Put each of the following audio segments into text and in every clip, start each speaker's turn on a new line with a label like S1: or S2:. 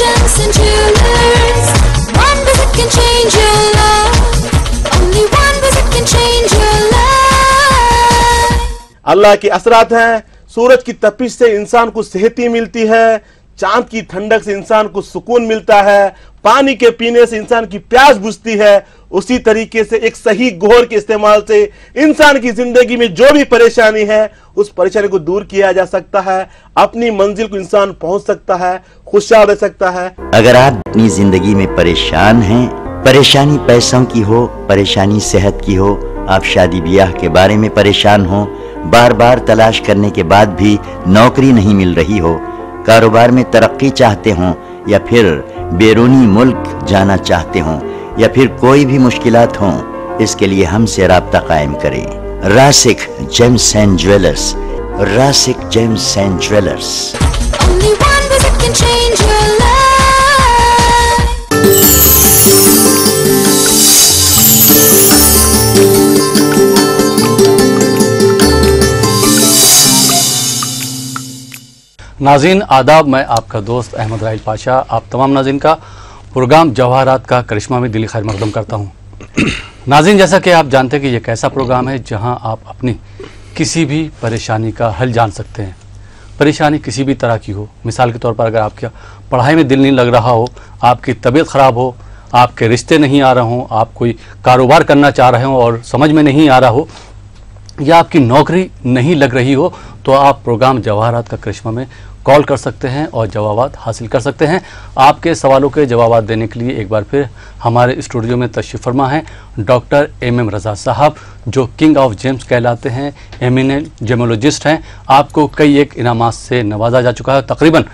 S1: Gems and Jewelers. One visit can change your life. Only one visit can change your life.
S2: अल्लाह के असरात हैं। सूरज की तपिश से इंसान को सेहत मिलती है, चांद की ठंडक से इंसान को सुकून मिलता है, पानी के पीने से इंसान की प्यास बुझती है। उसी तरीके से एक सही घोर के इस्तेमाल से इंसान की जिंदगी में जो भी परेशानी है उस परेशानी को दूर किया जा सकता है, अपनी मंजिल को इंसान पहुंच सकता है, खुशहाल रह सकता है।
S3: अगर आप अपनी जिंदगी में परेशान हैं, परेशानी पैसों की हो, परेशानी सेहत की हो, आप शादी ब्याह के बारे में परेशान हो, बार बार तलाश करने के बाद भी नौकरी नहीं मिल रही हो, कारोबार में तरक्की चाहते हो, या फिर बैरूनी मुल्क जाना चाहते हो, या फिर कोई भी मुश्किलात हो, इसके लिए हमसे राब्ता कायम करें। Rasik gems and jewellers, Rasik gems and jewellers.
S1: Only one visit can change your life.
S4: नाज़रीन आदाब, मैं आपका दोस्त अहमद राहिल पाशा आप तमाम नाज़रीन का प्रोग्राम जवाहरात का करिश्मा में दिली खैर मकदम करता हूँ। नाज़रीन, जैसा कि आप जानते हैं कि ये एक ऐसा प्रोग्राम है जहाँ आप अपनी किसी भी परेशानी का हल जान सकते हैं। परेशानी किसी भी तरह की हो, मिसाल के तौर पर अगर आपका पढ़ाई में दिल नहीं लग रहा हो, आपकी तबीयत ख़राब हो, आपके रिश्ते नहीं आ रहे हों, आप कोई कारोबार करना चाह रहे हो और समझ में नहीं आ रहा हो, या आपकी नौकरी नहीं लग रही हो, तो आप प्रोग्राम जवाहरात का करिश्मा में कॉल कर सकते हैं और जवाबात हासिल कर सकते हैं। आपके सवालों के जवाबात देने के लिए एक बार फिर हमारे स्टूडियो में तशरीफ़ फरमा हैं डॉक्टर एम रज़ा साहब, जो किंग ऑफ जेम्स कहलाते हैं, एमिनेंट जेमोलॉजिस्ट हैं। आपको कई एक इनामात से नवाजा जा चुका है, तकरीबन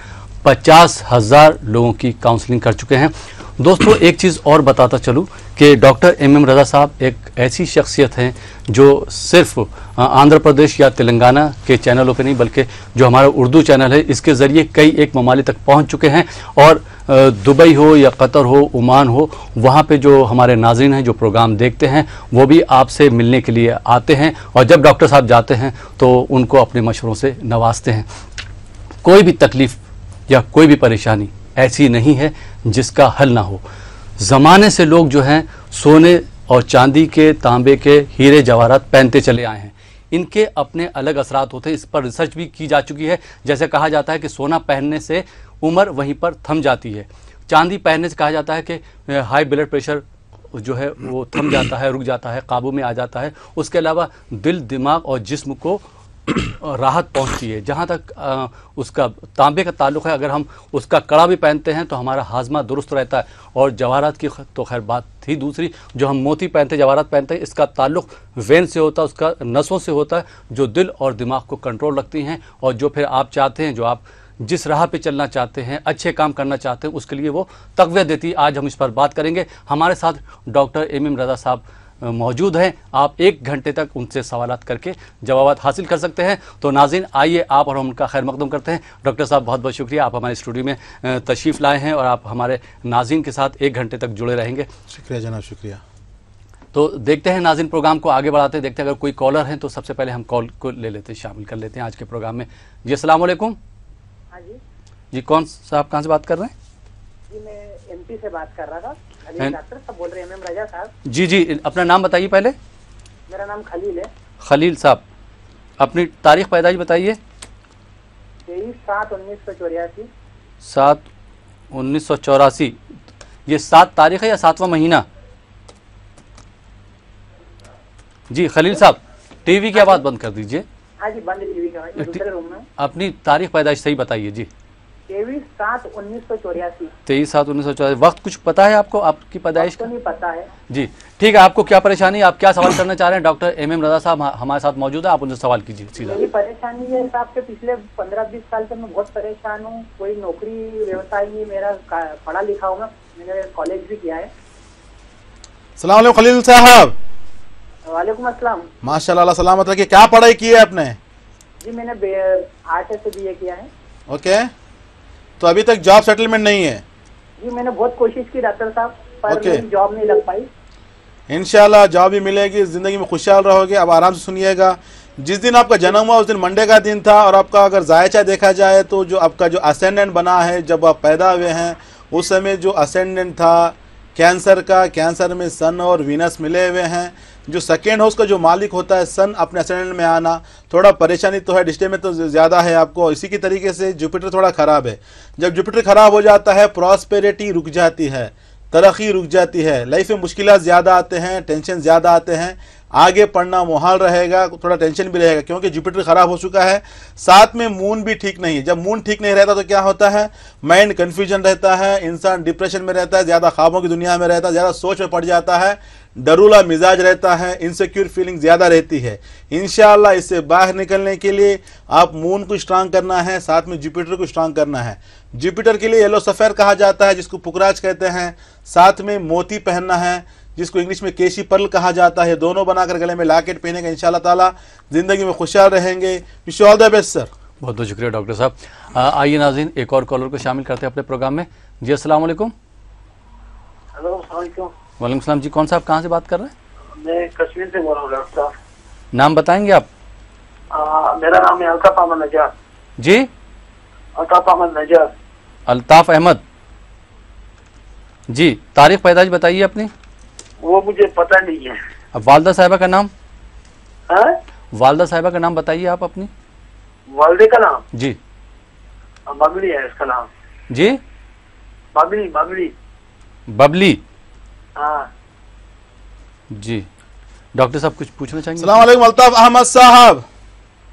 S4: 50,000 लोगों की काउंसलिंग कर चुके हैं। दोस्तों, एक चीज़ और बताता चलूँ कि डॉक्टर एम रज़ा साहब एक ऐसी शख्सियत हैं जो सिर्फ आंध्र प्रदेश या तेलंगाना के चैनलों पे नहीं, बल्कि जो हमारा उर्दू चैनल है इसके ज़रिए कई एक ममालिक तक पहुंच चुके हैं। और दुबई हो या कतर हो, ओमान हो, वहाँ पे जो हमारे नाज़रीन हैं जो प्रोग्राम देखते हैं वो भी आपसे मिलने के लिए आते हैं, और जब डॉक्टर साहब जाते हैं तो उनको अपने मशवरों से नवाजते हैं। कोई भी तकलीफ़ या कोई भी परेशानी ऐसी नहीं है जिसका हल ना हो। ज़माने से लोग जो हैं सोने और चांदी के, तांबे के, हीरे जवाहरात पहनते चले आए हैं। इनके अपने अलग असरात होते हैं, इस पर रिसर्च भी की जा चुकी है। जैसे कहा जाता है कि सोना पहनने से उम्र वहीं पर थम जाती है, चांदी पहनने से कहा जाता है कि हाई ब्लड प्रेशर जो है वो थम जाता है, रुक जाता है, काबू में आ जाता है। उसके अलावा दिल, दिमाग और जिस्म को राहत पहुंचती है। जहाँ तक उसका तांबे का ताल्लुक़ है, अगर हम उसका कड़ा भी पहनते हैं तो हमारा हाजमा दुरुस्त रहता है। और जवाहरात की तो खैर बात थी दूसरी, जो हम मोती पहनते हैं, जवाहरात पहनते हैं, इसका ताल्लुक़ वेन से होता है, उसका नसों से होता है, जो दिल और दिमाग को कंट्रोल रखती हैं, और जो फिर आप चाहते हैं, जो आप जिस राह पे चलना चाहते हैं, अच्छे काम करना चाहते हैं, उसके लिए वो तक़वियत देती है। आज हम इस पर बात करेंगे। हमारे साथ डॉक्टर एम रज़ा साहब मौजूद हैं। आप 1 घंटे तक उनसे सवालात करके जवाबात हासिल कर सकते हैं। तो नाज़रीन, आइए आप और हम उनका खैर मकदम करते हैं। डॉक्टर साहब, बहुत बहुत शुक्रिया, आप हमारे स्टूडियो में तशरीफ़ लाए हैं और आप हमारे नाज़रीन के साथ 1 घंटे तक जुड़े रहेंगे। शुक्रिया जनाब, शुक्रिया। तो देखते हैं नाज़रीन, प्रोग्राम को आगे बढ़ाते हैं, देखते हैं अगर कोई कॉलर हैं तो सबसे पहले हम कॉल को ले लेते हैं, शामिल कर लेते हैं आज के प्रोग्राम में। जी, अस्सलाम वालेकुम।
S5: हाँ
S4: जी, कौन साहब, कहाँ से बात कर रहे हैं?
S5: जी, मैं एमपी से बात कर रहा था। डॉक्टर साहब बोल रहे हैं, एम रज़ा साहब।
S4: जी जी, अपना नाम बताइए पहले।
S5: मेरा नाम खलील है।
S4: खलील साहब, अपनी तारीख पैदाइश बताइए।
S5: 23/7/1984।
S4: 7/1984। ये 7 तारीख है या 7वां महीना? जी खलील साहब, टीवी की आवाज़ बंद कर दीजिए।
S5: हाँ जी, बंद टीवी का, दूसरे रूम में।
S4: अपनी तारीख पैदाइश सही बताइए जी।
S5: 23/7/1984।
S4: 23/7/1984। वक्त कुछ पता है आपको, आपकी पैदाइश का?
S5: नहीं पता है
S4: जी, ठीक है। आपको क्या परेशानी, आप क्या सवाल करना चाह रहे हैं? डॉक्टर एम रज़ा साहब हमारे साथ मौजूद है, आप उनसे सवाल कीजिए सीधा।
S5: मेरी परेशानी है साहब के पिछले 15-20 साल से मैं बहुत परेशान हूँ। कोई नौकरी व्यवसाय नहीं मेरा, पढ़ा लिखा हूँ, मैंने कॉलेज भी किया है।
S2: अस्सलाम वालेकुम खलील साहब।
S5: वालेकुम अस्सलाम।
S2: माशाल्लाह, सलामत रखिए। क्या पढ़ाई की है आपने?
S5: जी, मैंने आर्ट से BA किया है।
S2: ओके, तो अभी तक जॉब सेटलमेंट नहीं है?
S5: जी, मैंने बहुत कोशिश की डॉक्टर साहब, पर मेरी जॉब नहीं लग पाई।
S2: इंशाल्लाह जॉब भी मिलेगी, जिंदगी में खुशहाल रहोगे। अब आराम से सुनिएगा। जिस दिन आपका जन्म हुआ उस दिन मंडे का दिन था, और आपका अगर जायचा देखा जाए तो जो आपका जो असेंडेंट बना है जब आप पैदा हुए हैं उस समय जो असेंडेंट था कैंसर का, कैंसर में सन और वीनस मिले हुए हैं। जो सेकेंड हाउस का जो मालिक होता है सन अपने असेंडेंट में आना, थोड़ा परेशानी तो है, डिस्टे में तो ज़्यादा है आपको। इसी की तरीके से जुपिटर थोड़ा ख़राब है। जब जुपिटर ख़राब हो जाता है प्रॉस्पेरिटी रुक जाती है, तरक्की रुक जाती है, लाइफ में मुश्किलात ज़्यादा आते हैं, टेंशन ज़्यादा आते हैं, आगे पढ़ना मुहाल रहेगा, थोड़ा टेंशन भी रहेगा क्योंकि जुपिटर ख़राब हो चुका है। साथ में मून भी ठीक नहीं है। जब मून ठीक नहीं रहता तो क्या होता है, माइंड कन्फ्यूजन रहता है, इंसान डिप्रेशन में रहता है, ज़्यादा ख्वाबों की दुनिया में रहता है, ज़्यादा सोच में पड़ जाता है, डरूला मिजाज रहता है, इनसिक्योर फीलिंग ज़्यादा रहती है। इंशाअल्लाह इससे बाहर निकलने के लिए आप मून को स्ट्रांग करना है, साथ में जुपिटर को स्ट्रांग करना है। जुपिटर के लिए येलो सफ़ेर कहा जाता है, जिसको पुकराज कहते हैं। साथ में मोती पहनना है, जिसको इंग्लिश में केशी पर्ल कहा जाता है। दोनों बनाकर गले में लॉकेट पहनेगा, इंशाअल्लाह ताला ज़िंदगी में खुशहाल रहेंगे। Wish all the best sir.
S4: बहुत बहुत शुक्रिया डॉक्टर साहब। आइए नाज़रीन, एक और कॉलर को शामिल करते हैं अपने प्रोग्राम में। जी अस्सलाम वालेकुम।
S6: हेलो, अस्सलाम वालेकुम।
S4: वालेकुम सलाम जी, कौन साहब कहाँ से बात कर रहे हैं?
S6: मैं कश्मीर से बोल रहा हूँ डॉक्टर साहब।
S4: नाम बताएंगे आप?
S6: मेरा नाम है अल्ताफ अहमद नजार।
S4: जी,
S6: अल्ताफ अहमद नजार।
S4: अल्ताफ अहमद जी। तारीख पैदाइश बताइए अपनी।
S6: वो मुझे पता नहीं है।
S4: अब वालदा साहिबा का नाम?
S6: हाँ?
S4: वालदा साहिबा का नाम बताइए आप अपनी।
S6: वालदे का नाम?
S4: जी।
S6: बबली है इसका नाम।
S4: जी,
S6: बबली बबली।
S4: बबली।
S6: हाँ
S4: जी। डॉक्टर साहब कुछ पूछना चाहेंगे?
S2: अस्सलाम वालेकुम अल्ताफ अहमद साहब,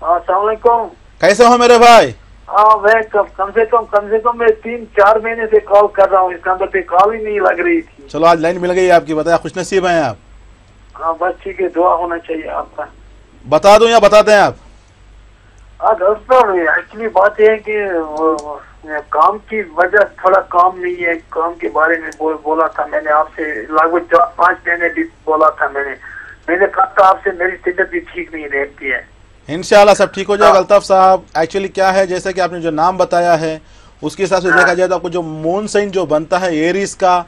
S6: अस्सलाम वालेकुम।
S2: कैसे हो मेरे भाई?
S6: मैं कम से कम मैं 3-4 महीने से कॉल कर रहा हूँ, इस नंबर पे कॉल ही नहीं लग रही थी।
S2: चलो आज लाइन मिल गई आपकी, बताया खुश नसीब हैं आप।
S6: हाँ बस ठीक है, दुआ होना चाहिए आपका।
S2: बता दूं या बताते हैं आप?
S6: दोस्तों एक्चुअली बात यह है कि काम की वजह थोड़ा काम नहीं है। काम के बारे में बोला था मैंने आपसे, लगभग 4-5 महीने भी बोला था मैंने कहा था आपसे, मेरी तबीयत भी ठीक नहीं रहती है।
S2: इंशाल्लाह सब ठीक हो जाएगा अल्ताफ साहब। एक्चुअली क्या है, जैसे कि आपने जो नाम बताया है उसके हिसाब से देखा जाए तो आपको जो मून साइन जो बनता है एरीज का,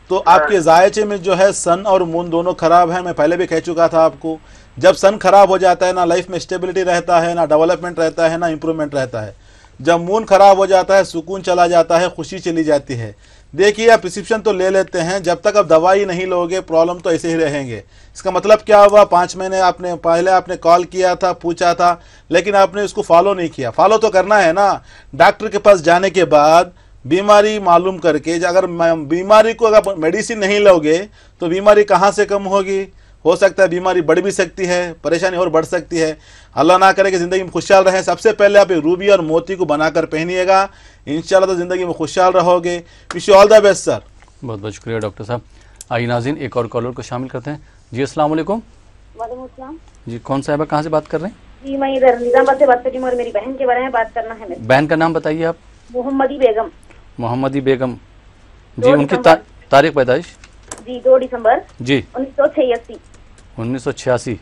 S2: तो आपके जायचे में जो है सन और मून दोनों खराब है। मैं पहले भी कह चुका था आपको, जब सन खराब हो जाता है ना लाइफ में स्टेबिलिटी रहता है, ना डेवलपमेंट रहता है, ना इम्प्रूवमेंट रहता है। जब मून खराब हो जाता है सुकून चला जाता है, खुशी चली जाती है। देखिए आप प्रिस्क्रिप्शन तो ले लेते हैं, जब तक आप दवाई नहीं लोगे प्रॉब्लम तो ऐसे ही रहेंगे। इसका मतलब क्या हुआ, 5 महीने आपने पहले आपने कॉल किया था, पूछा था, लेकिन आपने उसको फॉलो नहीं किया। फॉलो तो करना है ना। डॉक्टर के पास जाने के बाद बीमारी मालूम करके, अगर बीमारी को अगर मेडिसिन नहीं लोगे तो बीमारी कहाँ से कम होगी? हो सकता है बीमारी बढ़ भी सकती है, परेशानी और बढ़ सकती है। अल्लाह ना करे कि ज़िंदगी में खुशहाल रहें। सबसे पहले आप रूबी और मोती को बनाकर पहनिएगा, इंशाल्लाह तो ज़िंदगी में खुशहाल रहोगे। Wish you all the best sir.
S4: बहुत बहुत शुक्रिया डॉक्टर साहब। आइए नाज़रीन, एक और कॉलर को शामिल करते हैं। जी अस्सलाम वालेकुम।
S7: वालेकुम अस्सलाम।
S4: जी, कौन साहिबा कहाँ से बात कर रहे हैं?
S7: जी मैं इधर निजामाबाद से बात कर रही हूँ और मेरी बहन के बारे में बात करना है। मेरे
S4: बहन का नाम बताइए आप।
S7: मोहम्मदी बेगम।
S4: मोहम्मदी बेगम जी। उनकी तारीख पैदाइश?
S7: जी 2 दिसंबर
S4: जी
S7: 1986।
S4: 1986।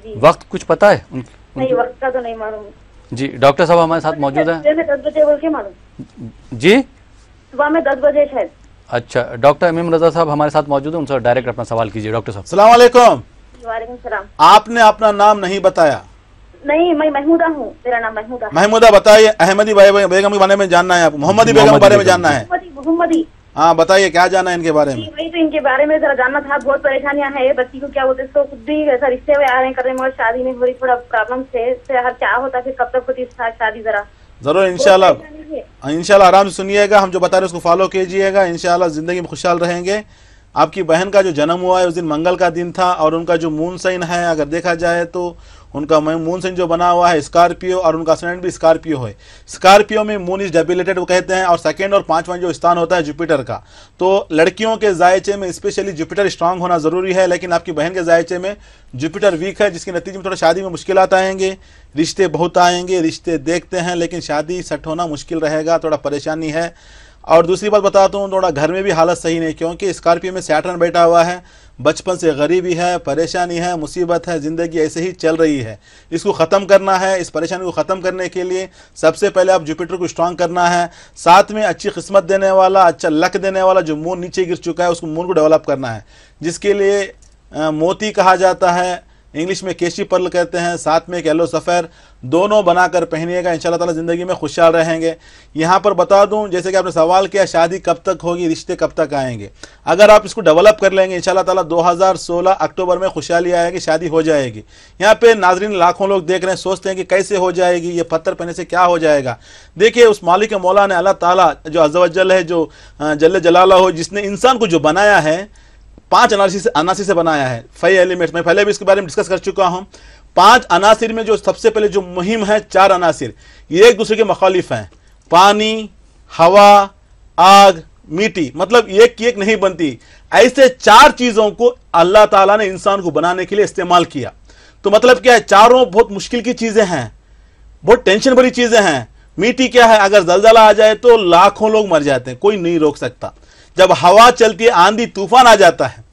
S7: जी।
S4: वक्त कुछ पता है
S7: नहीं, वक्त का तो नहीं मालूम
S4: जी। डॉक्टर साहब हमारे साथ मौजूद हैं।
S7: 10 बजे बोल के मालूम।
S4: जी
S7: सुबह में 10 बजे शायद।
S4: अच्छा, डॉक्टर अमीम रजा साहब हमारे साथ मौजूद हैं, उनसे डायरेक्ट अपना सवाल कीजिए। डॉक्टर साहब
S2: अस्सलाम वालेकुम।
S7: वालेकुम सलाम।
S2: आपने अपना नाम नहीं बताया।
S7: नहीं, मैं महमूदा हूँ, मेरा नाम महमूदा।
S2: महमूदा बताइए। अहमदी बेगम के बारे में जानना है आपको? मोहम्मदी बेगम के बारे में जानना है?
S7: मोहम्मदी।
S2: हाँ बताइए, क्या जाना है इनके बारे में?
S7: वही तो इनके बारे में जरा जानना था। बहुत परेशानियां हैं बच्ची को, क्या बोलते हैं, इसको खुद भी ऐसा रिश्ते हुए आ रहे हैं कर रहे हैं, मगर शादी में थोड़ी थोड़ा प्रॉब्लम से हर क्या होता है, फिर कब तक होती है शादी? जरा
S2: जरूर इंशाल्लाह आराम से सुनिएगा, हम जो बता रहे हैं उसको फॉलो कीजिएगा, इंशाल्लाह जिंदगी में खुशहाल रहेंगे। आपकी बहन का जो जन्म हुआ है उस दिन मंगल का दिन था, और उनका जो मून साइन है अगर देखा जाए तो उनका मून साइन जो बना हुआ है स्कॉर्पियो, और उनका असेंडेंट भी स्कॉर्पियो है। स्कॉर्पियो में मून इज डेबिलेटेड वो कहते हैं, और सेकंड और 5वां जो स्थान होता है जुपिटर का। तो लड़कियों के जायचे में स्पेशली जुपिटर स्ट्रांग होना ज़रूरी है, लेकिन आपकी बहन के जायचे में जुपिटर वीक है, जिसके नतीजे में थोड़ा शादी में मुश्किलात आएंगे, रिश्ते बहुत आएंगे, रिश्ते देखते हैं लेकिन शादी सेट होना मुश्किल रहेगा, थोड़ा परेशानी है। और दूसरी बात बताता हूँ, थोड़ा घर में भी हालत सही नहीं, क्योंकि स्कॉर्पियो में सैटर्न बैठा हुआ है, बचपन से गरीबी है, परेशानी है, मुसीबत है, ज़िंदगी ऐसे ही चल रही है। इसको ख़त्म करना है। इस परेशानी को ख़त्म करने के लिए सबसे पहले आप जुपिटर को स्ट्रांग करना है, साथ में अच्छी किस्मत देने वाला, अच्छा लक देने वाला जो मून नीचे गिर चुका है उसको मून को डेवलप करना है, जिसके लिए मोती कहा जाता है,
S8: इंग्लिश में केशी पर्ल कहते हैं, साथ में एक येलो सफ़ेर, दोनों बनाकर पहनिएगा, इंशाल्लाह ताला ज़िंदगी में खुशहाल रहेंगे। यहाँ पर बता दूँ, जैसे कि आपने सवाल किया शादी कब तक होगी, रिश्ते कब तक आएंगे, अगर आप इसको डेवलप कर लेंगे इंशाल्लाह ताला 2016 अक्टूबर में खुशहाली आएगी, शादी हो जाएगी। यहाँ पे नाजरीन लाखों लोग देख रहे हैं, सोचते हैं कि कैसे हो जाएगी, ये पत्थर पहने से क्या हो जाएगा। देखिए उस मालिक मौला ने, अल्लाह ताला जो अज़्ज़ व जल है, जो जल्ले जलाला हो, जिसने इंसान को जो बनाया है 5 अनासी से बनाया है, 5 एलिमेंट्स। मैं पहले भी इसके बारे में डिस्कस कर चुका हूँ। 5 अनासिर में जो सबसे पहले जो मुहिम है, 4 अनासिर ये एक दूसरे के मुखालिफ हैं, पानी, हवा, आग, मिट्टी, मतलब एक की एक नहीं बनती। ऐसे 4 चीजों को अल्लाह ताला ने इंसान को बनाने के लिए इस्तेमाल किया। तो मतलब क्या है, चारों बहुत मुश्किल की चीजें हैं, बहुत टेंशन भरी चीजें हैं। मिट्टी क्या है, अगर जलजला आ जाए तो लाखों लोग मर जाते हैं, कोई नहीं रोक सकता। जब हवा चलती है, आंधी तूफान आ जाता है,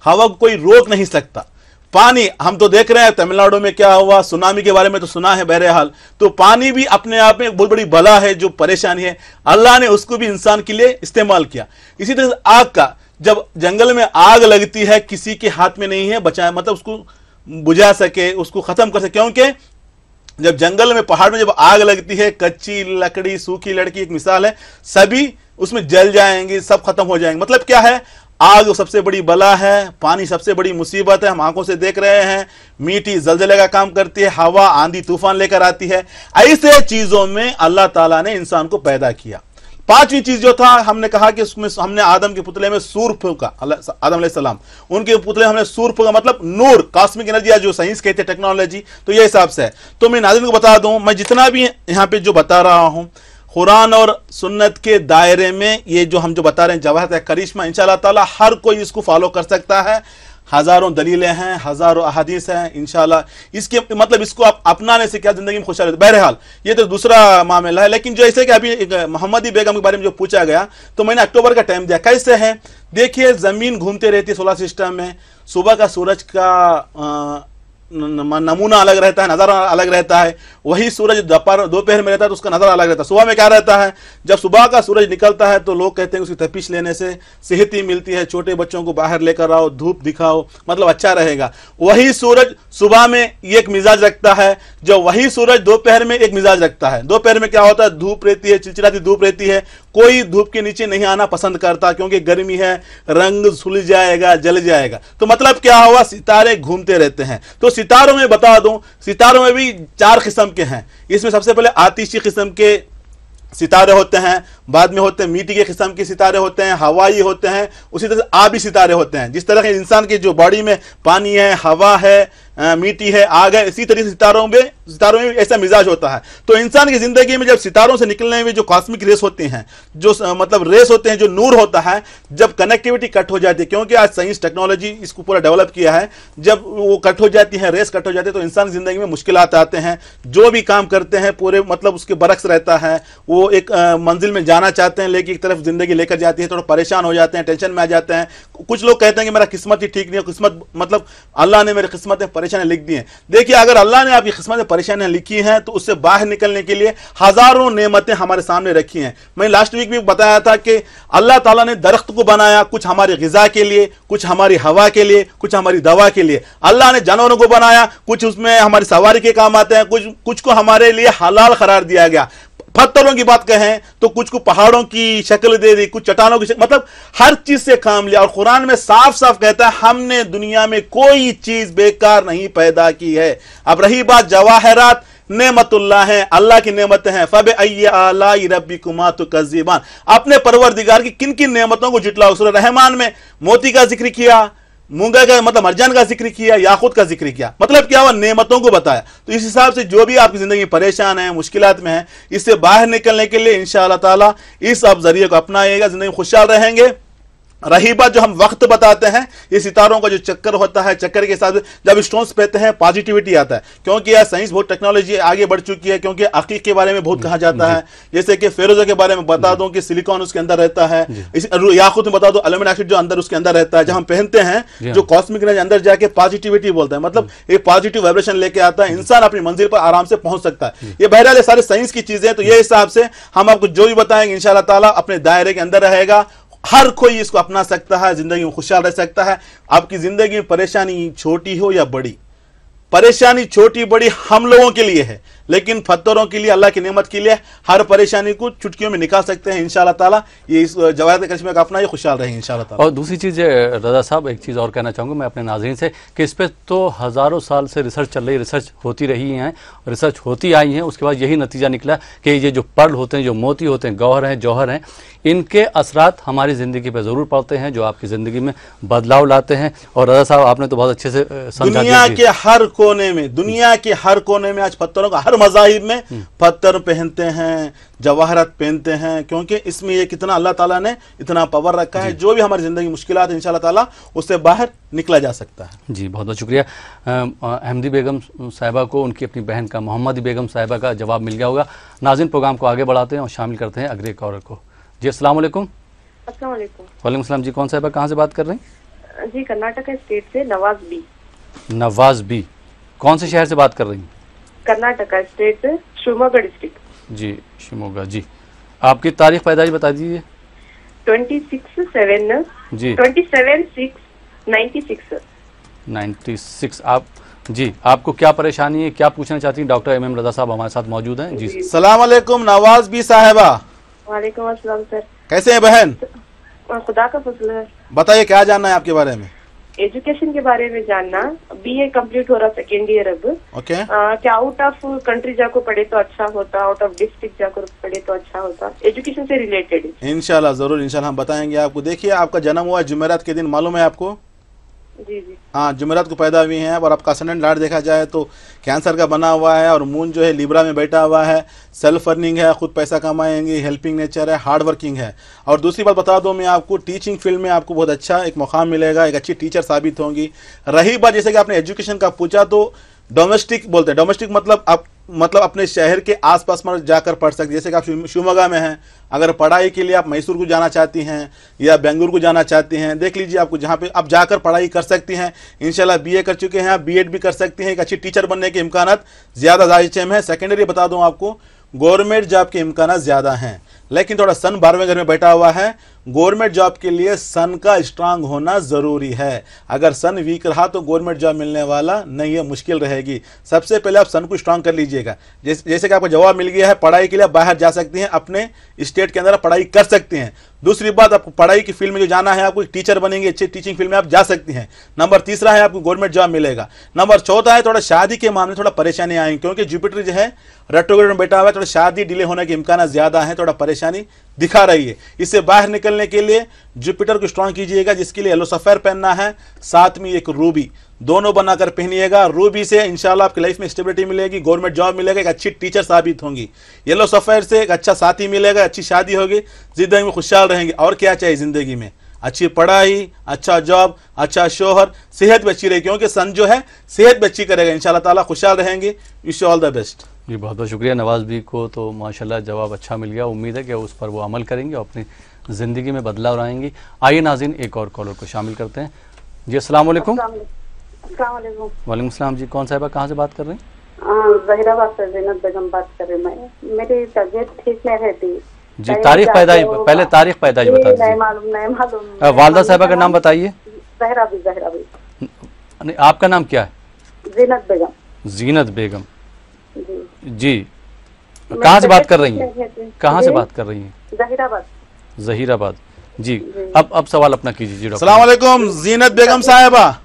S8: हवा को कोई रोक नहीं सकता। पानी, हम तो देख रहे हैं तमिलनाडु में क्या हुआ, सुनामी के बारे में तो सुना है बहरहाल। तो पानी भी अपने आप में एक बहुत बड़ी बला है, जो परेशानी है, अल्लाह ने उसको भी इंसान के लिए इस्तेमाल किया। इसी तरह से आग का, जब जंगल में आग लगती है, किसी के हाथ में नहीं है बचाए, मतलब उसको बुझा सके, उसको खत्म कर सके, क्योंकि जब जंगल में, पहाड़ में जब आग लगती है, कच्ची लकड़ी, सूखी लकड़ी एक मिसाल है, सभी उसमें जल जाएंगे, सब खत्म हो जाएंगे। मतलब क्या है, आग सबसे बड़ी बला है, पानी सबसे बड़ी मुसीबत है, हम आंखों से देख रहे हैं। मिट्टी जलजले का काम करती है, हवा आंधी तूफान लेकर आती है। ऐसे चीजों में अल्लाह ताला ने इंसान को पैदा किया। 5वीं चीज जो था, हमने कहा कि उसमें हमने आदम के पुतले में सूर फूंका, आदम अलैहिस्सलाम, उनके पुतले हमने सूर फूंका, मतलब नूर, कॉस्मिक एनर्जी, जो साइंस कहते हैं, टेक्नोलॉजी, तो ये हिसाब से है। तो मैं नाज़रीन को बता दूं, मैं जितना भी यहाँ पे जो बता रहा हूं, कुरान और सुन्नत के दायरे में ये जो हम जो बता रहे हैं, जवाहरात करिश्मा, इंशाअल्लाह ताला हर कोई इसको फॉलो कर सकता है। हजारों दलीलें हैं, हजारों अहादीस हैं, इंशाल्लाह इसके मतलब इसको आप अपनाने से क्या जिंदगी में खुशहाल। बहरहाल ये तो दूसरा मामला है। लेकिन जो ऐसे कि अभी एक मोहम्मदी बेगम के बारे में जो पूछा गया, तो मैंने अक्टूबर का टाइम दिया। कैसे है, देखिए जमीन घूमते रहती है सोलर सिस्टम में, सुबह का सूरज का नमूना अलग रहता है, नज़ारा अलग रहता है। वही सूरज दोपहर में रहता है तो उसका नज़ारा अलग रहता है। सुबह में क्या रहता है, जब सुबह का सूरज निकलता है तो लोग कहते हैं उसकी तपिश लेने से सेहत ही मिलती है, छोटे बच्चों को बाहर लेकर आओ, धूप दिखाओ, मतलब अच्छा रहेगा। वही सूरज सुबह में एक मिजाज रखता है, जो वही सूरज दोपहर में एक मिजाज रखता है। दोपहर में क्या होता है, धूप रहती है, चिलचिलाती धूप रहती है, कोई धूप के नीचे नहीं आना पसंद करता, क्योंकि गर्मी है, रंग सुलझ जाएगा, जल जाएगा। तो मतलब क्या हुआ, सितारे घूमते रहते हैं। तो सितारों में बता दूं, सितारों में भी 4 किस्म के हैं। इसमें सबसे पहले आतिशी किस्म के सितारे होते हैं, बाद में होते हैं मिट्टी के किस्म के सितारे होते हैं, हवाई होते हैं, उसी तरह से आबी सितारे होते हैं। जिस तरह के इंसान की जो बॉडी में पानी है, हवा है, मिट्टी है, आग है, इसी तरीके से सितारों में ऐसा मिजाज होता है। तो इंसान की जिंदगी में जब सितारों से निकलने में जो कॉस्मिक रेस होती हैं, जो मतलब रेस होते हैं, जो नूर होता है, जब कनेक्टिविटी कट हो जाती है, क्योंकि आज साइंस टेक्नोलॉजी इसको पूरा डेवलप किया है, जब वो कट हो जाती है, रेस कट हो जाती है, तो इंसान की जिंदगी में मुश्किलात आते हैं। जो भी काम करते हैं पूरे मतलब उसके बरक्स रहता है। वो एक मंजिल में जाना चाहते हैं, लेकिन एक तरफ जिंदगी लेकर जाती है, थोड़ा परेशान हो जाते हैं, टेंशन में आ जाते हैं। कुछ लोग कहते हैं कि मेरा किस्मत ही ठीक नहीं है, किस्मत मतलब अल्लाह ने मेरी किस्मत में परेशानी लिख दी है। देखिए, अगर अल्लाह ने आपकी किस्मत में परेशानियां लिखी हैं, तो उससे बाहर निकलने के लिए हजारों नेमतें हमारे सामने रखी हैं। मैं लास्ट वीक भी बताया था कि अल्लाह ताला ने दरख्त को बनाया, कुछ हमारी गिजा के लिए, कुछ हमारी हवा के लिए, कुछ हमारी दवा के लिए। अल्लाह ने जानवरों को बनाया, कुछ उसमें हमारी सवारी के काम आते हैं, कुछ को हमारे लिए हलाल करार दिया गया। पत्थरों की बात कहें तो कुछ को पहाड़ों की शक्ल दे दी, कुछ चट्टानों की शक्ल, मतलब हर चीज से काम लिया। और कुरान में साफ साफ कहता है, हमने दुनिया में कोई चीज बेकार नहीं पैदा की है। अब रही बात जवाहरात, नेमतुल्लाह है, अल्लाह की नेमतें हैं। फब अय्य आलाई रब्बिकुमा तुकज़्ज़िबान, अपने परवरदिगार की किन किन नेमतों को जुटलाओ। सूरह रहमान में मोती का जिक्र किया, मूंगा का मतलब मरजान का जिक्र किया, याकूत का जिक्र किया। मतलब क्या हुआ, नेमतों को बताया। तो इस हिसाब से जो भी आपकी जिंदगी परेशान है, मुश्किलात में है, इससे बाहर निकलने के लिए इंशाअल्लाह ताला इस आप जरिए को अपनाइएगा, जिंदगी खुशहाल रहेंगे। रही बात जो हम वक्त बताते हैं, ये सितारों का जो चक्कर होता है, चक्कर के साथ जब स्टोन्स पहनते हैं पॉजिटिविटी आता है, क्योंकि यार साइंस बहुत टेक्नोलॉजी आगे बढ़ चुकी है। क्योंकि अकीक के बारे में बहुत कहा जाता है, जैसे कि फेरोजा के बारे में बता दूं कि सिलिकॉन उसके अंदर रहता है, याकूत में बता दो एल्यूमिनियम ऑक्साइड जो अंदर उसके अंदर रहता है। जब हम पहनते हैं, जो कॉस्मिक एनर्जी अंदर जाके पॉजिटिविटी बोलता है, मतलब एक पॉजिटिव वाइब्रेशन लेके आता है, इंसान अपनी मंजिल पर आराम से पहुंच सकता है। ये बहरहाल सारे साइंस की चीजें। तो ये हिसाब से हम आपको जो भी बताएंगे इंशाअल्लाह ताला अपने दायरे के अंदर रहेगा। हर कोई इसको अपना सकता है, जिंदगी में खुशहाल रह सकता है। आपकी जिंदगी में परेशानी छोटी हो या बड़ी, परेशानी छोटी बड़ी हम लोगों के लिए है, लेकिन फत्तरों के लिए, अल्लाह की नेमत के लिए हर परेशानी को चुटकियों में निकाल सकते हैं इंशाल्लाह ताला। ये इस जवाहरात करिश्मा का अपना ये खुशहाल रहेंगे इंशाल्लाह ताला।
S4: और दूसरी चीज़ रज़ा साहब, एक चीज़ और कहना चाहूँगा मैं अपने नाज़रीन से कि इस पर तो हज़ारों साल से रिसर्च चल रही, रिसर्च होती रही हैं, रिसर्च होती आई हैं, उसके बाद यही नतीजा निकला कि ये जो पर्ल होते हैं, जो मोती होते हैं, गौहर हैं, जौहर हैं, इनके असरात हमारी ज़िंदगी पर ज़रूर पड़ते हैं, जो आपकी ज़िंदगी में बदलाव लाते हैं। और रज़ा साहब आपने तो बहुत अच्छे से समझा
S8: दुनिया के हर कोने में, दुनिया के हर कोने में आज पत्थरों का, हर मज़ाहिब में पत्थर पहनते हैं, जवाहरात पहनते हैं, क्योंकि इसमें ये कितना अल्लाह ताला ने इतना पावर रखा है, जो भी हमारी ज़िंदगी मुश्किलात है इंशाल्लाह ताला उससे बाहर निकला जा सकता है।
S4: जी बहुत बहुत शुक्रिया। अहमदी बेगम साहिबा को उनकी अपनी बहन का, मोहम्मदी बेगम साहिबा का जवाब मिल गया होगा। नाज़रीन, प्रोग्राम को आगे बढ़ाते हैं और शामिल करते हैं अगले कॉलर को। जी अस्सलाम वालेकुम।
S9: अस्सलाम वालेकुम।
S4: वालेकुम सलाम। जी कौन साहिबा, कहाँ से बात कर रही हैं?
S9: जी कर्नाटक स्टेट से नवाज बी।
S4: नवाज बी, कौन से शहर से बात कर रही हैं?
S9: कर्नाटक स्टेट से शिवमोगा डिस्ट्रिक्ट।
S4: जी शिवमोगा। जी आपकी तारीख पैदाइश बता दीजिए।
S9: 26/7
S4: जी
S9: 27/6/96।
S4: आप जी, आपको क्या परेशानी है, क्या पूछना चाहती हैं? डॉक्टर एम रज़ा साहब हमारे साथ मौजूद हैं। जी
S8: सलाम अलैकुम नवाज बी साहिबा।
S9: वालेकुम अस्सलाम सर।
S8: कैसे हैं बहन?
S9: खुदा का फजल है।
S8: बताइए क्या जानना है आपके बारे में?
S9: एजुकेशन के बारे में जानना। BA कंप्लीट हो रहा, सेकेंड ईयर अब।
S8: ओके।
S9: क्या आउट ऑफ कंट्री जाकर पढ़े तो अच्छा होता, आउट ऑफ डिस्ट्रिक्ट जाकर पढ़े तो अच्छा होता? एजुकेशन से रिलेटेड।
S8: इंशाल्लाह जरूर, इंशाल्लाह हम बताएंगे आपको। देखिए आपका जन्म हुआ जुमेरात के दिन, मालूम है आपको?
S9: जी जी
S8: हाँ, जुमेरात को पैदा हुई हैं। और आपका असेंडेंट लार्ड देखा जाए तो कैंसर का बना हुआ है, और मून जो है लिब्रा में बैठा हुआ है। सेल्फ अर्निंग है, खुद पैसा कमाएंगे, हेल्पिंग नेचर है, हार्ड वर्किंग है। और दूसरी बात बता दूं मैं आपको, टीचिंग फील्ड में आपको बहुत अच्छा एक मौका मिलेगा, एक अच्छी टीचर साबित होंगी। रही बात जैसे कि आपने एजुकेशन का पूछा, तो डोमेस्टिक बोलते हैं, डोमेस्टिक मतलब आप मतलब अपने शहर के आसपास में जाकर पढ़ सकते। जैसे कि आप शिवमोगा में हैं, अगर पढ़ाई के लिए आप मैसूर को जाना चाहती हैं या बेंगलुरु को जाना चाहती हैं, देख लीजिए आपको जहाँ पे आप जाकर पढ़ाई कर सकती हैं। इंशाल्लाह BA कर चुके हैं आप, B.Ed भी कर सकती हैं। एक अच्छी टीचर बनने के इम्कानात ज़्यादा जायज़ है। सेकेंडरी बता दूँ आपको, गवर्नमेंट जॉब के इम्कानात ज़्यादा हैं, लेकिन थोड़ा सन 12वें घर में बैठा हुआ है। गवर्नमेंट जॉब के लिए सन का स्ट्रांग होना ज़रूरी है। अगर सन वीक रहा तो गवर्नमेंट जॉब मिलने वाला नहीं है, मुश्किल रहेगी। सबसे पहले आप सन को स्ट्रांग कर लीजिएगा। जैसे कि आपको जवाब मिल गया है, पढ़ाई के लिए बाहर जा सकती हैं, अपने स्टेट के अंदर पढ़ाई कर सकती हैं। दूसरी बात, आपको पढ़ाई की फील्ड में जो जाना है, आपको टीचर बनेंगे, अच्छे टीचिंग फील्ड में आप जा सकती हैं। नंबर तीसरा है आपको गवर्नमेंट जॉब मिलेगा। नंबर चौथा है थोड़ा शादी के मामले में थोड़ा परेशानी आएंगी, क्योंकि जुपिटर जो है रेट्रोग्रेड में बैठा हुआ है, थोड़ा शादी डिले होने के इम्कान ज़्यादा है, थोड़ा परेशानी दिखा रही है। इससे बाहर निकलने के लिए जुपिटर को स्ट्रांग कीजिएगा, जिसके लिए येलो सफ़ेयर पहनना है, साथ में एक रूबी, दोनों बनाकर पहनिएगा। रूबी से इंशाल्लाह आपकी लाइफ में स्टेबिलिटी मिलेगी, गवर्नमेंट जॉब मिलेगा, एक अच्छी टीचर साबित होंगी। येलो सफ़ेयर से एक अच्छा साथी मिलेगा, अच्छी शादी होगी, जिंदगी में खुशहाल रहेंगे। और क्या चाहिए ज़िंदगी में? अच्छी पढ़ाई, अच्छा जॉब, अच्छा शोहर, सेहत भी अच्छी रहेगी, क्योंकि सन जो है सेहत भी अच्छी करेगा। इंशाल्लाह ताला खुशहाल रहेंगे। Wish you all the best.
S4: जी बहुत बहुत शुक्रिया। नवाज बी को तो माशाल्लाह जवाब अच्छा मिल गया। उम्मीद है कि उस पर वो अमल करेंगे और अपनी ज़िंदगी में बदलाव लाएंगी। आइए नाज़रीन, एक और कॉलर को शामिल करते हैं। जी अस्सलाम वालेकुम। वालेकुम सलाम। जी कौन साहिबा, कहाँ से बात कर रही हैं?
S10: जहीराबाद से ज़ीनत बेगम बात कर रही मैं। मेरी तबीयत ठीक नहीं रहती।
S4: जी तारीख पैदाइश, पहले तारीख पैदाइश बता दीजिए।
S10: नहीं मालूम।
S4: वालदा साहिबा का नाम बताइए।
S10: जहरा भी।
S4: नहीं, आपका नाम क्या है?
S10: ज़ीनत बेगम।
S4: ज़ीनत बेगम जी कहाँ से बात कर रही हैं? कहाँ से बात कर रही हैं? जहीराबाद। जी अब सवाल अपना कीजिए।
S8: अस्सलाम वालेकुम ज़ीनत बेगम साहिबा।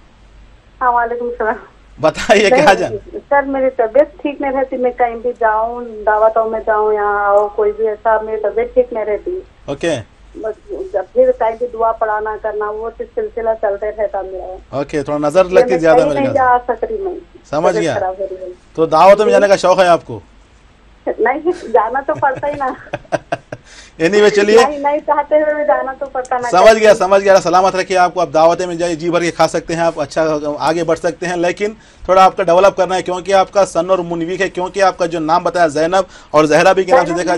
S10: हाँ वालेकुम सलाम।
S8: बताइए क्या जान?
S10: सर मेरी तबीयत ठीक नहीं रहती, मैं कहीं भी जाऊँ, दावतों में जाऊँ, यहाँ आओ, कोई भी ऐसा, मेरी तबीयत ठीक नहीं रहती।
S8: ओके।
S10: बस जब भी टाइम पे दुआ पढ़ाना करना, वो सिलसिला चलते रहता मेरा।
S8: ओके, थोड़ा नजर लगती ज्यादा मेरे
S10: नहीं जा सकती मैं।
S8: समझ गया। तो दावत में जाने का शौक है आपको?
S10: नहीं, जाना तो पड़ता ही ना।
S8: एनीवे चलिए,
S10: नहीं चाहते हुए जाना तो पड़ता ना।
S8: समझ गया। सलामत रखिए आपको। आप दावतें में जाइए, जी भर के खा सकते हैं आप, अच्छा आगे बढ़ सकते हैं, लेकिन थोड़ा आपका डेवलप करना है, क्योंकि आपका सन और मून वीक है। क्योंकि आपका जो नाम बताया ज़ैनब और जहरा भी के नाम से देखा,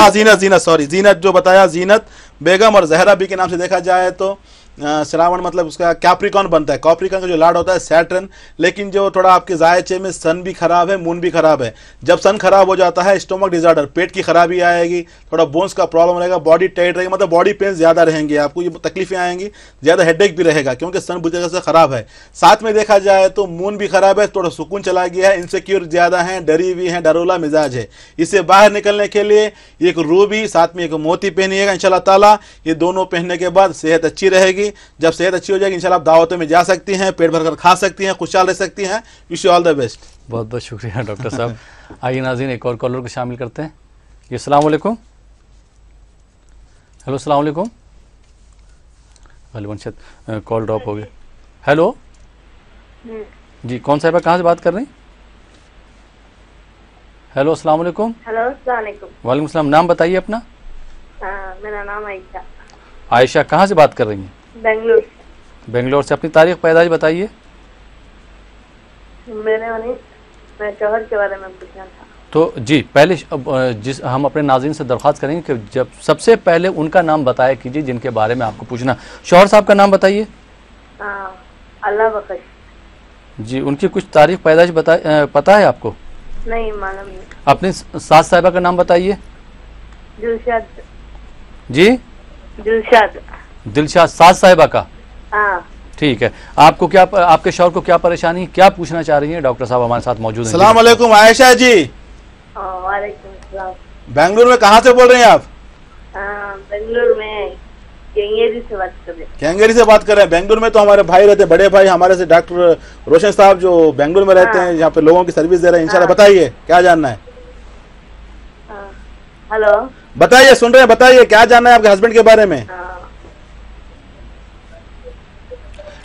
S8: ज़ीनत जो बताया ज़ीनत बेगम और जहरा भी के नाम से देखा जाए तो श्रावण मतलब उसका कैप्रिकॉन बनता है। कैप्रिकॉन का जो लॉर्ड होता है सैटर्न, लेकिन जो थोड़ा आपके जायचे में सन भी खराब है, मून भी खराब है। जब सन खराब हो जाता है स्टोमक डिजार्डर, पेट की खराबी आएगी, थोड़ा बोन्स का प्रॉब्लम रहेगा, बॉडी टाइट रहेगी, मतलब बॉडी पेन ज्यादा रहेंगे, आपको ये तकलीफें आएंगी, ज्यादा हेडेक भी रहेगा क्योंकि सन बुरी तरह से खराब है। साथ में देखा जाए तो मून भी खराब है, थोड़ा सुकून चला गया है, इनसिक्योर ज्यादा है, डरी हुई है, डरोला मिजाज है। इससे बाहर निकलने के लिए एक रूबी साथ में एक मोती पहनिएगा इंशाल्लाह ताला। ये दोनों पहनने के बाद सेहत अच्छी रहेगी। जब सेहत अच्छी हो जाएगी इंशाल्लाह आप दावतों में जा सकती हैं, पेट भरकर खा सकती हैं, खुशहाल रह सकती हैं। Wish you all the best.
S4: बहुत बहुत शुक्रिया डॉक्टर साहब। आइए नाज़रीन एक और कॉलर को शामिल करते हैं। जी अस्सलाम वालेकुम। हेलो अस्सलाम वालेकुम। शायद कॉल ड्रॉप हो गई। हेलो जी, कौन साहिबा कहाँ से बात कर रही हैं? हेलो अस्सलाम वालेकुम।
S7: हेलो अस्सलाम वालेकुम।
S4: वालेकुम सलाम। नाम बताइए अपना।
S7: मेरा नाम आयशा।
S4: आयशा कहाँ से बात कर रही हैं?
S7: बेंगलुरु।
S4: बेंगलोर से। अपनी तारीख पैदाइश बताइए।
S7: मैं शोहर के बारे में पूछना था।
S4: तो जी पहले जिस हम अपने नाज़रीन से दरख्वास्त करेंगे कि जब सबसे पहले उनका नाम बताया कीजिए जिनके बारे में आपको पूछना। शौहर साहब का नाम बताइए।
S7: अल्लाह बख्श। जी
S4: उनकी कुछ तारीख पैदाइश पता है आपको?
S7: नहीं मालूम नहीं।
S4: अपनी सास साहिबा का नाम बताइए।
S7: दिलशाद।
S4: जी
S7: दिलशाद।
S4: दिलशाद सास साहिबा का।
S7: हाँ
S4: ठीक है। आपको क्या, आपके शौहर को क्या परेशानी, क्या पूछना चाह रही हैं? डॉक्टर साहब हमारे साथ मौजूद हैं।
S8: अस्सलाम वालेकुम आयशा जी।
S7: वालेकुम सलाम।
S8: बेंगलुरु में कहाँ से बोल रहे हैं आप?
S7: बेंगलुरु में कैंगेरी से बात कर रहे हैं।
S8: कैंगेरी से बात कर रहे हैं। बेंगलुरु में तो हमारे भाई रहते हैं, बड़े भाई हमारे से डॉक्टर रोशन साहब जो बेंगलुरु में रहते हैं, यहाँ पे लोगों की सर्विस दे रहे हैं। इंशाल्लाह बताइए क्या जानना है।
S7: हेलो
S8: बताइए, सुन रहे हैं, बताइए क्या जानना है आपके हस्बैंड के बारे में।